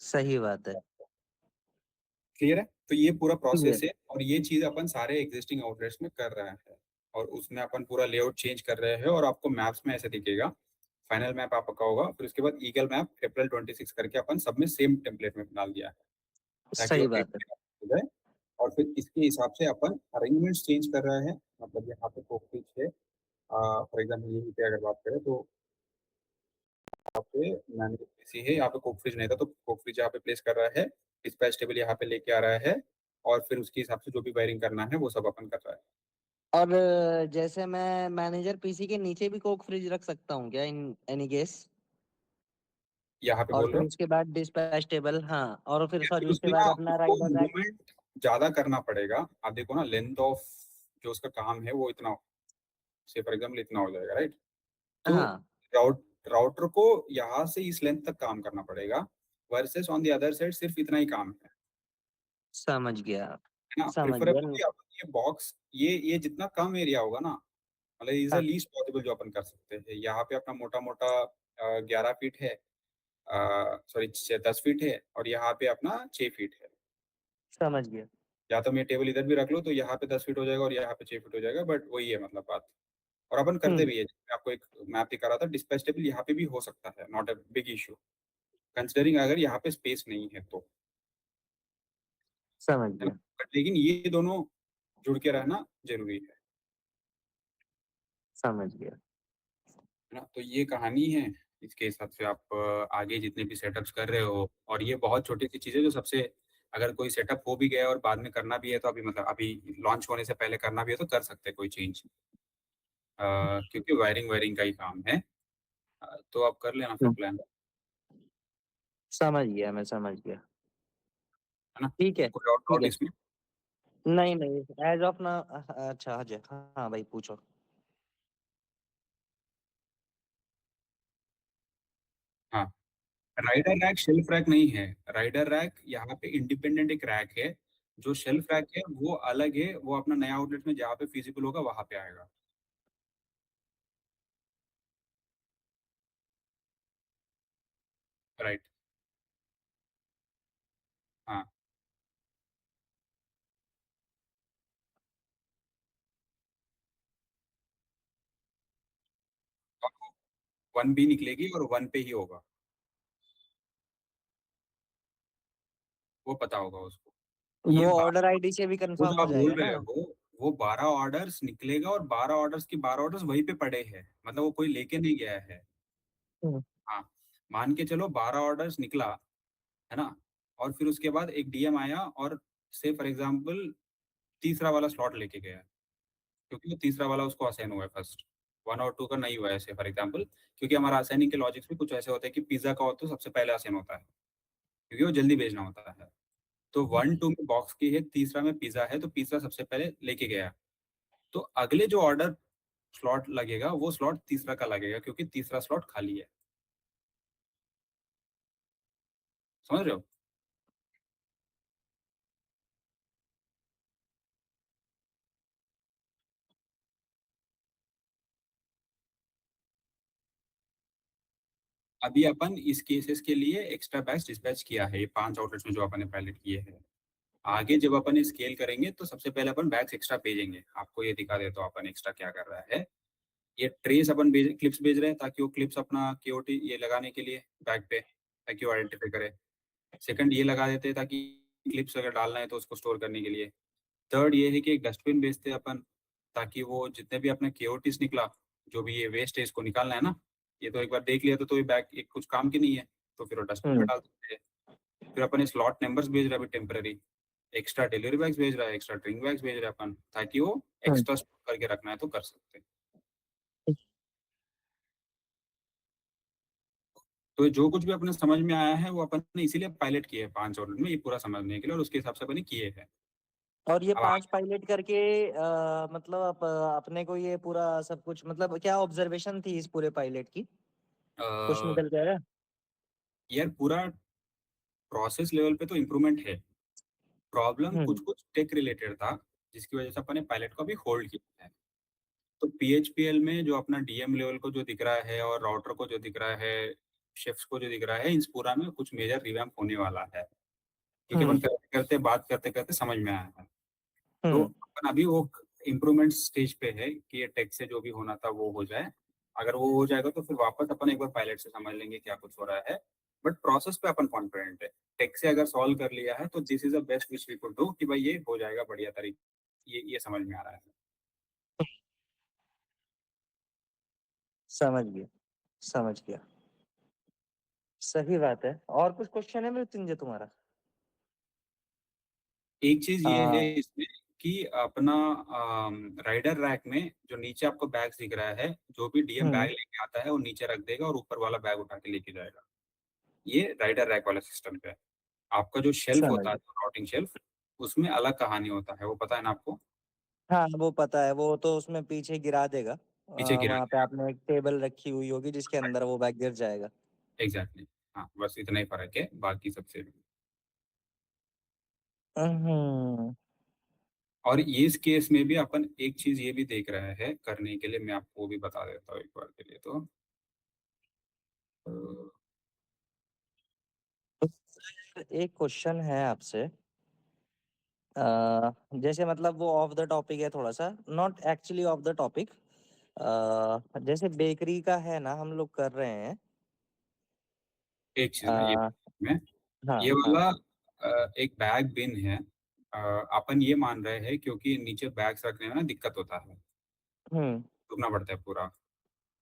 सही बात है। क्लियर है? तो ये पूरा क्लियर। प्रोसेस है, और ये चीज़ अपन सारे एक्जिस्टिंग आउटलेट्स में कर रहे हैं, और उसमें अपन पूरा लेआउट चेंज कर रहे हैं, और आपको मैप्स में ऐसे दिखेगा। फाइनल मैप आपका होगा, फिर उसके बाद ईगल मैप अप्रैल 26 करके अपन सब में सेम टेम्पलेट में डाल दिया है, ताकि सही वो एक बात है। हो जाए। और फिर इसके हिसाब से अपन अरेंजमेंट्स चेंज कर रहे हैं, मतलब यहाँ पे कोक है, फॉर एग्जाम्पल यहीं पे अगर बात करें तो यहाँ पे मैंने पीसी है, यहाँ पे कोक फ्रिज नहीं था, तो कोक फ्रिज यहाँ पे प्लेस कर रहा है, डिस्पैच टेबल यहाँ पे लेके आ रहा है, और फिर उसके हिसाब से जो भी वायरिंग करना है वो सब अपन कर रहा है। और जैसे मैं मैनेजर पीसी के नीचे भी कोक फ्रिज रख सकता हूँ क्या इन एनी केस? यहाँ पे और बोल रहे फिर हो, उसके बाद डिस्पैच टेबल हाँ, और फिर या सॉरी फिर उसके उसमें ना बाद अपना उसको राइडर रैक। मूवमेंट ज़्यादा करना पड़ेगा। आप देखो ना, लेंथ ऑफ जो उसका काम है वो इतना, से फॉर एग्जाम्पल इतना हो जाएगा, राइट? तो हाँ, राउटर को यहाँ से इस लेंथ तक काम करना पड़ेगा, versus on the other side सिर्फ इतना ही काम समझ गया, है ना? समझ गया। प्रेफरेबली अपन ये बॉक्स, ये जितना कम एरिया होगा ना, मतलब इज द हाँ, लीस्ट पॉसिबल जो अपन कर सकते हैं। यहाँ पे अपना मोटा-मोटा 11 फीट है, सॉरी 10 फीट है, और यहाँ पे अपना 6 फीट है। समझ गया। या तो मैं टेबल इधर भी रख लूँ तो यहाँ पे 10 फीट हो जाएगा और यहाँ पे 6 फीट हो जाएगा, बट वही है मतलब बात। और अपन करते हुँ, भी है, मैं आपको एक मैप दिखा रहा था, डिस्पैच टेबल यहाँ पे भी हो सकता है, not a big issue, considering अगर यहाँ पे स्पेस नहीं है तो, समझ है ना? गया, बट लेकिन ये दोनों जुड़ के रहना ज़रूरी समझ गया। है ना? तो ये कहानी है। इसके हिसाब से आप आगे जितने भी सेटअप्स कर रहे हो, और ये बहुत छोटी-सी चीज़ है जो सबसे, अगर कोई सेटअप हो भी गया और बाद में करना भी है, तो अभी मतलब अभी लॉन्च होने से पहले करना भी है तो कर सकते हैं कोई चेंज। क्योंकि वायरिंग-वायरिंग का ही काम है। तो आप कर लेना फिर हुँ, प्लान, समझ गया, मैं समझ गया। है ना? ठीक है, कोई और ठीक डाउट है। इसमें? नहीं, नहीं, ऐज़ ऑफ नाउ अच्छा अजय हाँ, हाँ भाई पूछो। हाँ, राइडर रैक शेल्फ रैक नहीं है। राइडर रैक यहाँ पे इंडिपेंडेंट एक रैक है। जो शेल्फ रैक है वो अलग है, वो अपना नया आउटलेट में जहाँ पे फिजिबल होगा वहाँ पे आएगा। राइट, हाँ। और 1 बी निकलेगी और 1 पे ही होगा, वो पता होगा उसको। ये वो ऑर्डर 12, आईडी से भी वो कंफर्म जो हो आप बोल जाएगा रहे ना? हो, वो 12 ऑर्डर्स निकलेगा, और 12 ऑर्डर्स की 12 ऑर्डर्स वहीं पे पड़े हैं। मतलब वो कोई लेके नहीं गया है। हुँ, हाँ, मान के चलो 12 ऑर्डर्स निकला, है ना? और फिर उसके बाद एक डीएम आया, और से फॉर एग्ज़ाम्पल तीसरा वाला स्लॉट लेके गया है, क्योंकि वो तीसरा वाला उसको असाइन हुआ है फर्स्ट। 1 और 2 का नहीं हुआ है ऐसे फॉर एग्जांपल, क्योंकि हमारा असाइनिंग के लॉजिक्स में कुछ ऐसे होते हैं कि पिज़्ज़ा का हो तो सबसे पहले असाइन होता है, क्योंकि वो जल्दी भेजना होता है। तो 1-2 में बॉक्स की है, तीसरा में पिज़्ज़ा है, तो पिज़्ज़ा सबसे पहले लेके गया। तो अगले जो ऑर्डर स्लॉट लगेगा, वो स्लॉट तीसरा का लगेगा, क्योंकि तीसरा स्लॉट खाली है। समझ रहे हो? अभी अपन इस केसेस के लिए एक्स्ट्रा बैच डिस्पैच किया है, ये 5 आउटलेट्स में जो अपन ने पायलट किए हैं। आगे जब अपन स्केल करेंगे तो सबसे पहले अपन बैग्स एक्स्ट्रा भेजेंगे। आपको ये दिखा देता हूँ अपन एक्स्ट्रा क्या कर रहा है। ये ट्रेस अपन क्लिप्स भेज रहे हैं, ताकि वो क्लिप्स अपना केओटी ये लगाने के लिए बैग पे, ताकि वो आइडेंटिफाई करे। सेकंड ये लगा देते हैं ताकि क्लिप्स अगर डालना है तो उसको स्टोर करने के लिए। थर्ड ये है कि एक डस्टबिन भेजते हैं अपन, ताकि वो जितने भी अपने केओटीज निकला, जो भी ये वेस्ट है इसको निकालना है ना, ये तो एक बार देख लिया तो ये बैग एक कुछ काम की नहीं है, तो फिर वो डस्टबिन में हुँ, डाल सकते हैं। फिर अपन स्लॉट नंबर्स भेज रहे हैं अभी टेम्पररी, एक्स्ट्रा डिलीवरी बैग्स भेज रहा है, एक्स्ट्रा ड्रिंक बैग्स भेज रहे हैं अपन, ताकि वो हुँ। एक्स्ट्रा स्टोर करके रखना है तो कर सकते हैं। तो जो कुछ भी अपने समझ में आया है वो अपन ने इसीलिए पायलट किए हैं 5 ऑर्डर में, ये पूरा समझने के लिए, और उसके हिसाब से अपन ने किए हैं। और ये अब 5 पायलट करके मतलब अपने को ये पूरा सब कुछ मतलब क्या ऑब्जर्वेशन थी इस पूरे पायलट की? कुछ अ, निकल के आया? यार पूरा प्रोसेस लेवल पे तो इम्प्रूवमेंट है। प्रॉब्लम हुँ, कुछ-कुछ टेक रिलेटेड था, जिसकी वजह से अपन ने पायलट को अभी होल्ड किया है। तो पीएचपीएल में जो अपना डीएम लेवल को जो दिख रहा है और राउटर को जो दिख रहा है, शिफ्ट्स को जो दिख रहा है, इस पूरा में कुछ मेजर रिवैम्प होने वाला है। क्योंकि अपन हुँ, करते-करते, बात करते-करते समझ में आया है। तो हुँ। अपन अभी वो इम्प्रूवमेंट स्टेज पे है कि ये टेक से जो भी होना था वो हो जाए। अगर वो हो जाएगा तो फिर वापस अपन एक बार पायलट से समझ लेंगे क्या कुछ हो रहा है। बट प्रोसेस पे अपन कॉन्फिडेंट है। टेक से अगर सॉल्व कर लिया है तो this is the best which we could do कि भाई ये हो जाएगा बढ़िया ये समझ में आ रहा है। समझ गया, समझ गया। सही बात है। और कुछ क्वेश्चन है मृत्युंजय तुम्हारा? एक चीज़ अ, ये है इसमें कि अपना राइडर रैक में जो नीचे आपको बैग्स दिख रहा है, जो भी डीएम हुँ, बैग लेके आता है वो नीचे रख देगा और ऊपर वाला बैग उठा के लेके जाएगा। ये राइडर रैक वाला सिस्टम पे है। आपका जो शेल्फ समझ होता है, गया। राउटिंग शेल्फ, उसमें अलग कहानी होता है, वो पता है ना आपको? हाँ, वो पता है, वो तो उसमें पीछे गिरा देगा। पीछे गिरा वहाँ पे देगा। आपने एक टेबल रखी हुई होगी जिसके राइट, अंदर वो बैग गिर जाएगा। एग्ज़ैक्टली। हाँ, बस इतना ही फ़र्क है, बाकी सबसे भी। हुँ, और ये इस केस में भी अपन एक चीज़ ये भी देख रहे हैं करने के लिए, मैं आपको वो भी बता देता हूँ एक बार के लिए तो। अ, एक क्वेश्चन है आपसे। जैसे मतलब वो ऑफ द टॉपिक है थोड़ा-सा, not actually of the topic. जैसे बेकरी का है ना हम लोग कर रहे हैं। एक चीज़ ना अ, में हाँ, ये हाँ। वाला एक बैग बिन है। अपन ये मान रहे हैं क्योंकि नीचे बैग्स रखने में ना दिक्कत होता है, हुँ, घूमना पड़ता है पूरा।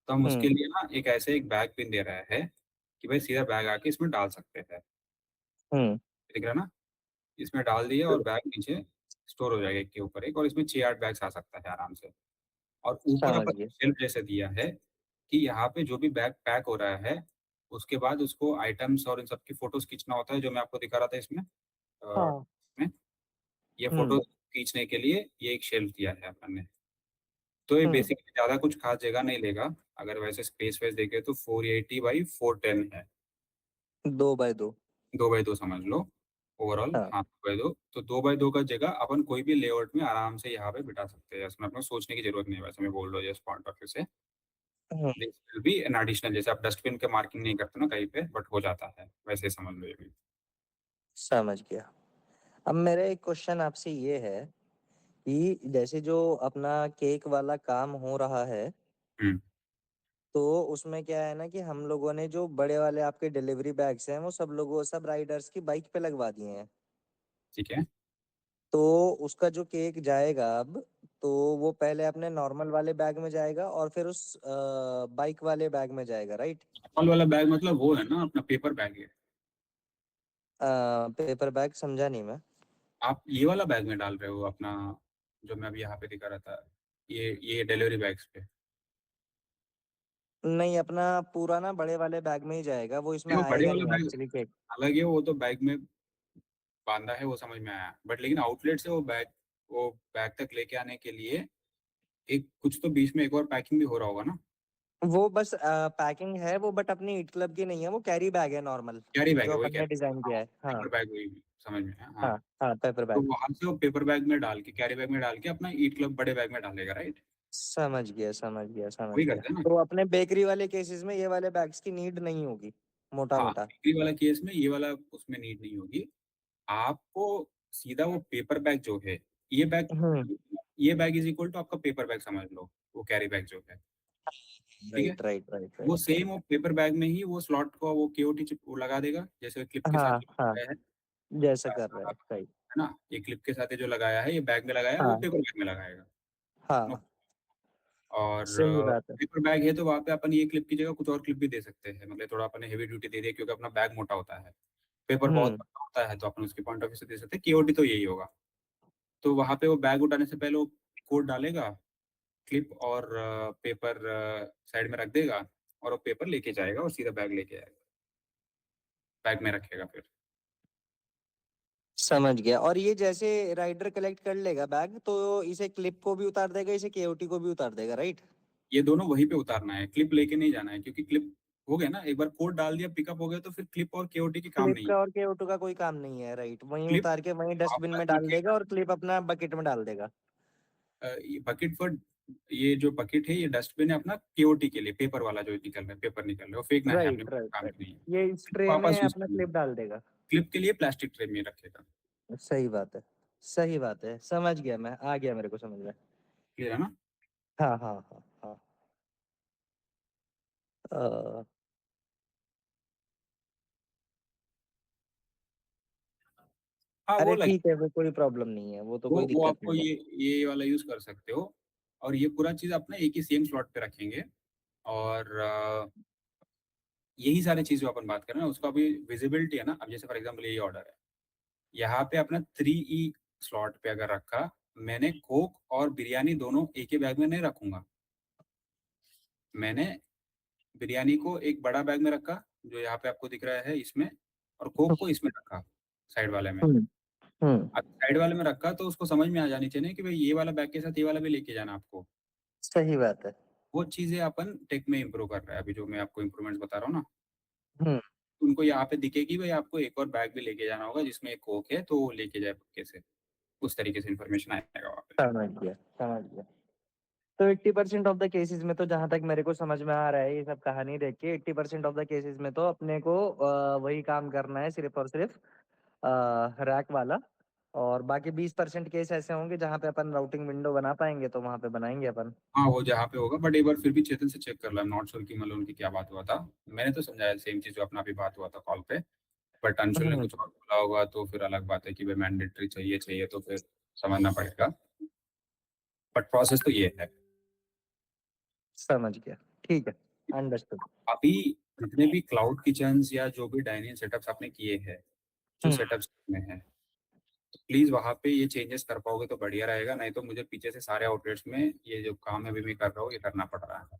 तो हम हुँ, उसके लिए ना एक ऐसे एक बैग पिन दे रहा है कि भाई सीधा बैग आके इसमें डाल सकते हैं। हुँ। दिख रहा है ना? इसमें डाल दिया और बैग नीचे स्टोर हो जाएगा एक के ऊपर एक, और इसमें 6-8 बैग्स आ सकता है आराम से। और ऊपर समझ अपन गया। शेल्फ जैसे दिया है कि यहाँ पे जो भी बैग पैक हो रहा है, उसके बाद उसको आइटम्स और इन सब की फ़ोटोज़ खींचना होता है, जो मैं आपको दिखा रहा था इसमें। हाँ। इसमें ये हुँ, फ़ोटोज़ खींचने के लिए ये एक शेल्फ दिया है अपन ने। तो ये हुँ। बेसिकली ज़्यादा कुछ ख़ास जगह नहीं लेगा। अगर वैसे स्पेस-वेस देखें तो 480 बाई 410 है। 2 बाय 2। 2 बाई 2 समझ लो ओवरऑल, हाँ। हाँ, 2 बाई 2। तो 2 बाई 2 का जगह अपन कोई भी लेआउट में आराम से यहाँ पे बिठा सकते हैं। इसमें अपना सोचने की ज़रूरत नहीं है, वैसे मैं बोल रहा हूँ जस्ट पॉइंट ऑफ व्यू से। हुँ, this will be an additional, जैसे आप डस्टबिन के मार्किंग नहीं करते ना कहीं पे, बट हो जाता है, वैसे ही समझ लो ये भी। समझ गया। अब मेरा एक क्वेश्चन आपसे ये है कि जैसे जो अपना केक वाला काम हो रहा है, हुँ, तो उसमें क्या है ना कि हम लोगों ने जो बड़े वाले आपके डिलीवरी बैग्स हैं, वो सब राइडर्स की बाइक पे लगवा दिए हैं। ठीक है। तो उसका जो केक जाएगा अब, तो वो पहले अपने नॉर्मल वाले बैग में जाएगा और फिर उस बाइक वाले बैग में जाएगा, राइट? एप्पल वाला बैग मतलब वो है ना अपना पेपर बैग है। पेपर बैग समझा नहीं मैं। आप ये वाला बैग में डाल रहे हो अपना जो मैं अभी यहाँ पे दिखा रहा था, ये डिलीवरी बैग्स पे। नहीं, अपना पूरा ना बड़े वाले बैग में ही जाएगा, वो इसमें नहीं, वो बड़े आएगा वाला नहीं बैग एक्चुअली केक। अलग है, वो तो बैग में बांधा है, वो समझ में आया, बट लेकिन आउटलेट से वो बैग तक लेके आने के लिए एक कुछ तो बीच में एक और पैकिंग भी हो रहा होगा ना। वो बस पैकिंग है वो, बट अपनी ईट क्लब की नहीं है, वो कैरी बैग है नॉर्मल, कैरी बैग जो है, वही अपन ने कैरी, डिजाइन हाँ, किया है। हाँ पेपर बैग वही समझ में है, हाँ। हाँ हाँ, पेपर तो बैग। वहां से वो पेपर बैग में डाल के, कैरी बैग में डाल के अपना ईट क्लब बड़े बैग में डालेगा, राइट। समझ गया समझ गया समझ वही गया। करते हैं ना। तो अपने बेकरी वाले केसेस में ये वाले बैग्स की नीड नहीं होगी, मोटा हाँ, मोटा। बिक्री वाला केस में ये वाला उसमें नीड नहीं होगी। आपको सीधा वो पेपर बैग जो है, ये बैग हम्म। ये बैग इज इक्वल टू आपका पेपर बैग समझ लो, वो कैरी बैग जो है, ठीक है। राइट राइट राइट वो राइट सेम राइट। वो पेपर बैग में ही वो स्लॉट का वो केओटी चिप वो लगा देगा, जैसे क्लिप के साथ हाँ जो हाँ, लगाया है। जैसे कर रहे है हैं, राइट। ना, ये क्लिप के साथ ये जो लगाया है, ये बैग में लगाया है, वो हाँ पेपर बैग में लगाएगा। नो। हाँ, और सही बात है। पेपर बैग है तो वहाँ पे अपन ये क्लिप की जगह कुछ और क्लिप भी दे सकते हैं, मतलब थोड़ा अपन ने हेवी ड्यूटी दे दिया क्योंकि अपना बैग मोटा होता है, पेपर बहुत हम्म। पतला होता है, तो अपन उसके पॉइंट ऑफ व्यू से दे सकते हैं, केओटी तो यही होगा। तो वहाँ पे वो बैग उठाने से पहले वो कोड डालेगा, क्लिप और पेपर साइड में रख देगा, और वो पेपर लेके जाएगा और सीधा बैग लेके आएगा, बैग में रखेगा फिर। समझ गया। और ये जैसे राइडर कलेक्ट कर लेगा बैग, तो इसे क्लिप को भी उतार देगा, इसे केओटी को भी उतार देगा, राइट। ये दोनों वहीं पे उतारना है, क्लिप लेके नहीं जाना है, क्योंकि क्लिप हो गया ना, एक बार कोड डाल दिया पिकअप हो गया, तो फिर क्लिप और केओटी की काम क्लिप नहीं का है। और केओटी का कोई काम नहीं है, राइट। वहीं क्लिप उतार के वहीं डस्टबिन आपका में डाल देगा रखेगा, और क्लिप अपना बकेट में डाल देगा। ये बकेट फॉर, ये जो बकेट है ये डस्टबिन है अपना केओटी के लिए, पेपर वाला जो निकल रहा है, पेपर निकल रहा है वो फेंकना है अपने राइट राइट काम राइट। की नहीं है, ये इस क्लिप ट्रे वापस में यूज अपना करना है। क्लिप डाल देगा। क्लिप के लिए प्लास्टिक ट्रे में रखेगा। सही बात है, सही बात है, समझ गया मैं, आ गया मेरे को समझ में। क्लियर है ना। हाँ हाँ हाँ हाँ। अ, हाँ वो अरे लगे, ठीक है, वो कोई प्रॉब्लम नहीं है, वो तो कोई वो दिक्कत आपको नहीं है। ये वाला यूज कर सकते हो। और ये पूरा चीज अपना एक ही सेम स्लॉट पे रखेंगे। और यही सारी चीज जो अपन बात कर रहे हैं उसका अभी विजिबिलिटी है ना, अब जैसे फॉर एग्जांपल यही ऑर्डर है, यहाँ पे अपना 3E स्लॉट पे अगर रखा, मैंने कोक और बिरयानी दोनों एक ही बैग में नहीं रखूंगा, मैंने बिरयानी को एक बड़ा बैग में रखा जो यहाँ पे आपको दिख रहा है इसमें, और कोक को इसमें रखा साइड वाले में। हम्म अब हम्म। साइड वाले में रखा तो उसको समझ में आ जानी चाहिए कि भाई ये वाला बैग के साथ ये वाला भी लेके जाना आपको। सही बात है। वो चीजें अपन टेक में इंप्रूव कर रहे हैं, अभी जो मैं आपको इंप्रूवमेंट बता रहा हूँ ना, हम्म। उनको यहाँ पे दिखेगी भाई आपको एक और बैग भी लेके जाना होगा जिसमें एक कोक है, तो वो लेके जाए पक्के से, उस तरीके से इन्फॉर्मेशन आएगा वहाँ पे। समझ गया समझ गया। तो 80% ऑफ द केसेस में, तो जहां तक मेरे को समझ में आ रहा है ये सब कहानी देख के, 80% ऑफ द केसेस में तो अपने को वही काम करना है, सिर्फ और सिर्फ रैक वाला। और बाकी 20% केस ऐसे होंगे जहां पे अपन राउटिंग विंडो बना पाएंगे, तो वहां पे बनाएंगे अपन। हाँ वो जहाँ पे होगा, बट एक बार फिर भी चेतन से चेक कर लो, नॉट श्योर कि मतलब उनकी क्या बात हुआ था। मैंने तो समझाया सेम चीज जो अपना भी बात हुआ था कॉल पे, बट अंशुल ने हम्म। कुछ और बोला होगा, तो फिर अलग बात है कि भाई मैंडेटरी चाहिए चाहिए तो फिर समझना पड़ेगा, बट प्रोसेस तो ये है। समझ गया, ठीक है, अंडरस्टूड। अभी जितने भी क्लाउड किचन्स या जो भी डाइनिंग सेटअप्स आपने किए हैं, जो हम्म। सेटअप्स में है, तो प्लीज वहां पे ये चेंजेस कर पाओगे तो बढ़िया रहेगा, नहीं तो मुझे पीछे से सारे आउटलेट्स में ये जो काम अभी मैं कर रहा हूँ ये करना पड़ रहा है।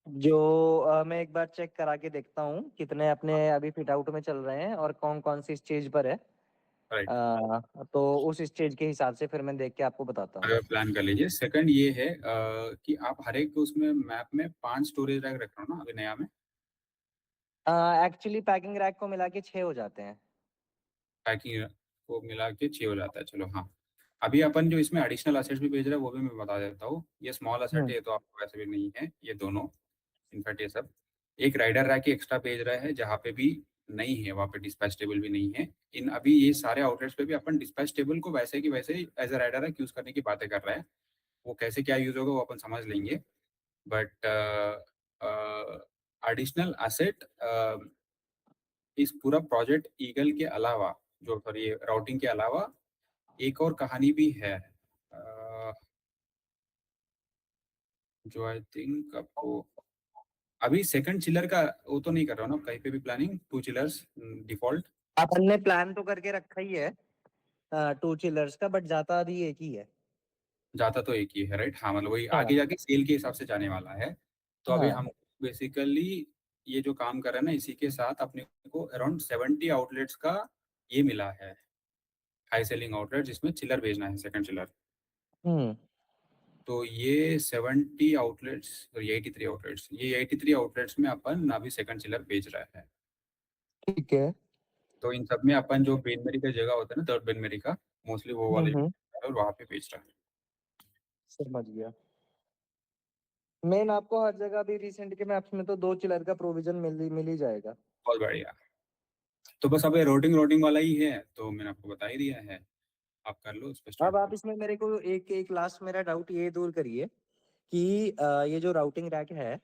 जो मैं एक बार चेक करा के देखता हूँ कितने अपने अभी फिट आउट में चल रहे हैं और कौन कौन सी स्टेज पर है। राइट, तो उस स्टेज के हिसाब से फिर मैं देख के आपको बताता हूँ। अगर प्लान कर लीजिए। सेकंड ये है कि आप हर एक उसमें मैप में 5 स्टोरेज रैक रख रहे हो ना अभी नया में, एक्चुअली पैकिंग रैक को मिला के 6 हो जाते हैं। पैकिंग को मिला के 6 हो जाता है, चलो हाँ। अभी अपन जो इसमें एडिशनल असेट्स भी भेज रहे हैं वो भी मैं बता देता हूँ, ये स्मॉल असेट हम्म। है, ये तो आपको वैसे भी नहीं है ये दोनों, इनफैक्ट ये सब। एक राइडर रैक एक्स्ट्रा भेज रहा है जहाँ पे भी नहीं है, वहाँ पे डिस्पैच टेबल भी नहीं है। इन अभी ये सारे आउटलेट्स पे भी अपन डिस्पैच टेबल को वैसे की वैसे as a rider rack use करने की बातें कर रहे हैं, वो कैसे क्या यूज होगा वो अपन समझ लेंगे। बट एडिशनल असेट इस पूरा प्रोजेक्ट ईगल के अलावा, जो सॉरी राउटिंग के अलावा एक और कहानी भी है, जो आई थिंक आपको अभी सेकंड चिलर का वो तो नहीं कर रहा हूँ ना कहीं पे भी प्लानिंग, 2 चिलर्स डिफॉल्ट। अपन ने प्लान तो करके रखा ही है 2 चिलर्स का, बट जाता अभी एक ही है। जाता तो एक ही है, राइट? हाँ, मतलब वही हाँ, आगे जाके सेल के हिसाब से जाने वाला है। तो अभी हाँ। हम बेसिकली ये जो काम कर रहे हैं ना, इसी के साथ अपने को अराउंड 70 आउटलेट्स का ये मिला है, हाई सेलिंग आउटलेट, जिसमें चिलर भेजना है, सेकंड चिलर। हुँ, तो ये 70 आउटलेट्स, सॉरी 83 आउटलेट्स, ये 83 आउटलेट्स में अपन अभी सेकंड चिलर भेज रहे हैं। ठीक है। तो इन सब में अपन जो बेनमेरी का जगह होता है ना, थर्ड बेनमेरी का, मोस्टली वो हुँ, वाले हुँ। और वहाँ पे बेच रहे हैं। समझ गया। मेन आपको हर जगह अभी रिसेंट के मैप्स में तो 2 चिलर का प्रोविज़न मिल ही जाएगा। बहुत बढ़िया। तो बस अब ये रोटिंग रोटिंग वाला ही है, तो मैंने आपको बता ही दिया है, आप कर लो, उस पर अब स्टार्ट आप करो। इसमें मेरे को एक एक लास्ट मेरा डाउट ये दूर करिए कि ये जो राउटिंग रैक है,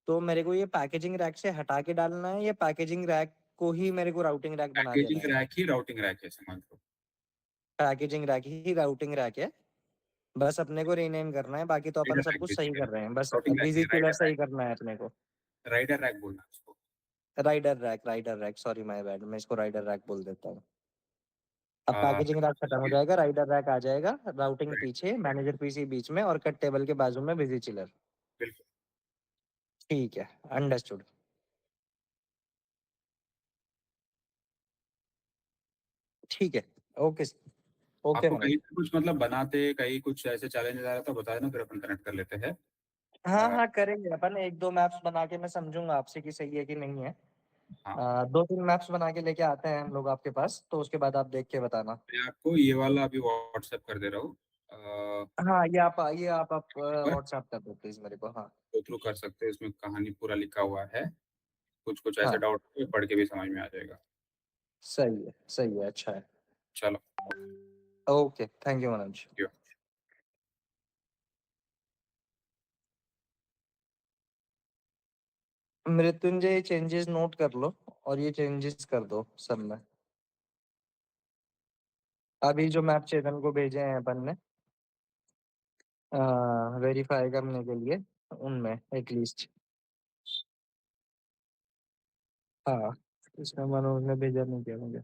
तो मेरे को ये पैकेजिंग रैक से हटा के डालना है या पैकेजिंग रैक को ही मेरे को राउटिंग रैक बना देना पैकेजिंग है? रैक ही राउटिंग रैक है, समझ लो। पैकेजिंग रैक ही राउटिंग रैक है, बस अपने को रीनेम करना है, बाकी तो अपन राइडर सब रैक कुछ सही बेसिकली, कर रहे हैं, बस राउटिंग रैक नहीं, विजिकुलर सही करना है अपने को। राइडर रैक बोलना है उसको। Rider rack, sorry my bad, मैं इसको राइडर रैक बोल देता हूँ। अब पैकेजिंग रैक बिल्कुल खत्म हो सही है। जाएगा, राइडर रैक आ जाएगा, राउटिंग राइट, पीछे, मैनेजर पीसी बीच में और कट टेबल के बाजू में बिजी चिलर। बिल्कुल। ठीक है, अंडरस्टूड। ठीक है, ओके ओके आपको मनोज। कहीं पे कुछ मतलब बनाते, कहीं कुछ ऐसे चैलेंज आ रहा था, बता देना, फिर अपन कनेक्ट कर लेते हैं। हाँ, अ, हाँ, करेंगे अपन 1-2 मैप्स बना के मैं समझूँगा आपसे कि सही है कि नहीं है। हाँ, 2-3 मैप्स बना के लेके आते हैं हम लोग आपके पास, तो उसके बाद आप देख के बताना। मैं आपको ये वाला अभी व्हाट्सएप कर दे रहा हूँ, हाँ, ये आप पर व्हाट्सएप कर दो प्लीज़ मेरे को। हाँ, गो थ्रू कर सकते हैं, इसमें कहानी पूरा लिखा हुआ है। कुछ कुछ ऐसे हाँ, डाउट पढ़ के भी समझ में आ जाएगा। सही है, अच्छा है। चलो। Okay, thank you Manoj. Mrityunjay changes note कर लो और ये चेंजेस कर दो सब में। अभी जो मैप चेतन को भेजे हैं अपन ने वेरीफाई करने के लिए, उनमें एटलीस्ट। हाँ, इसमें मनोज ने भेजा नहीं किया मुझे।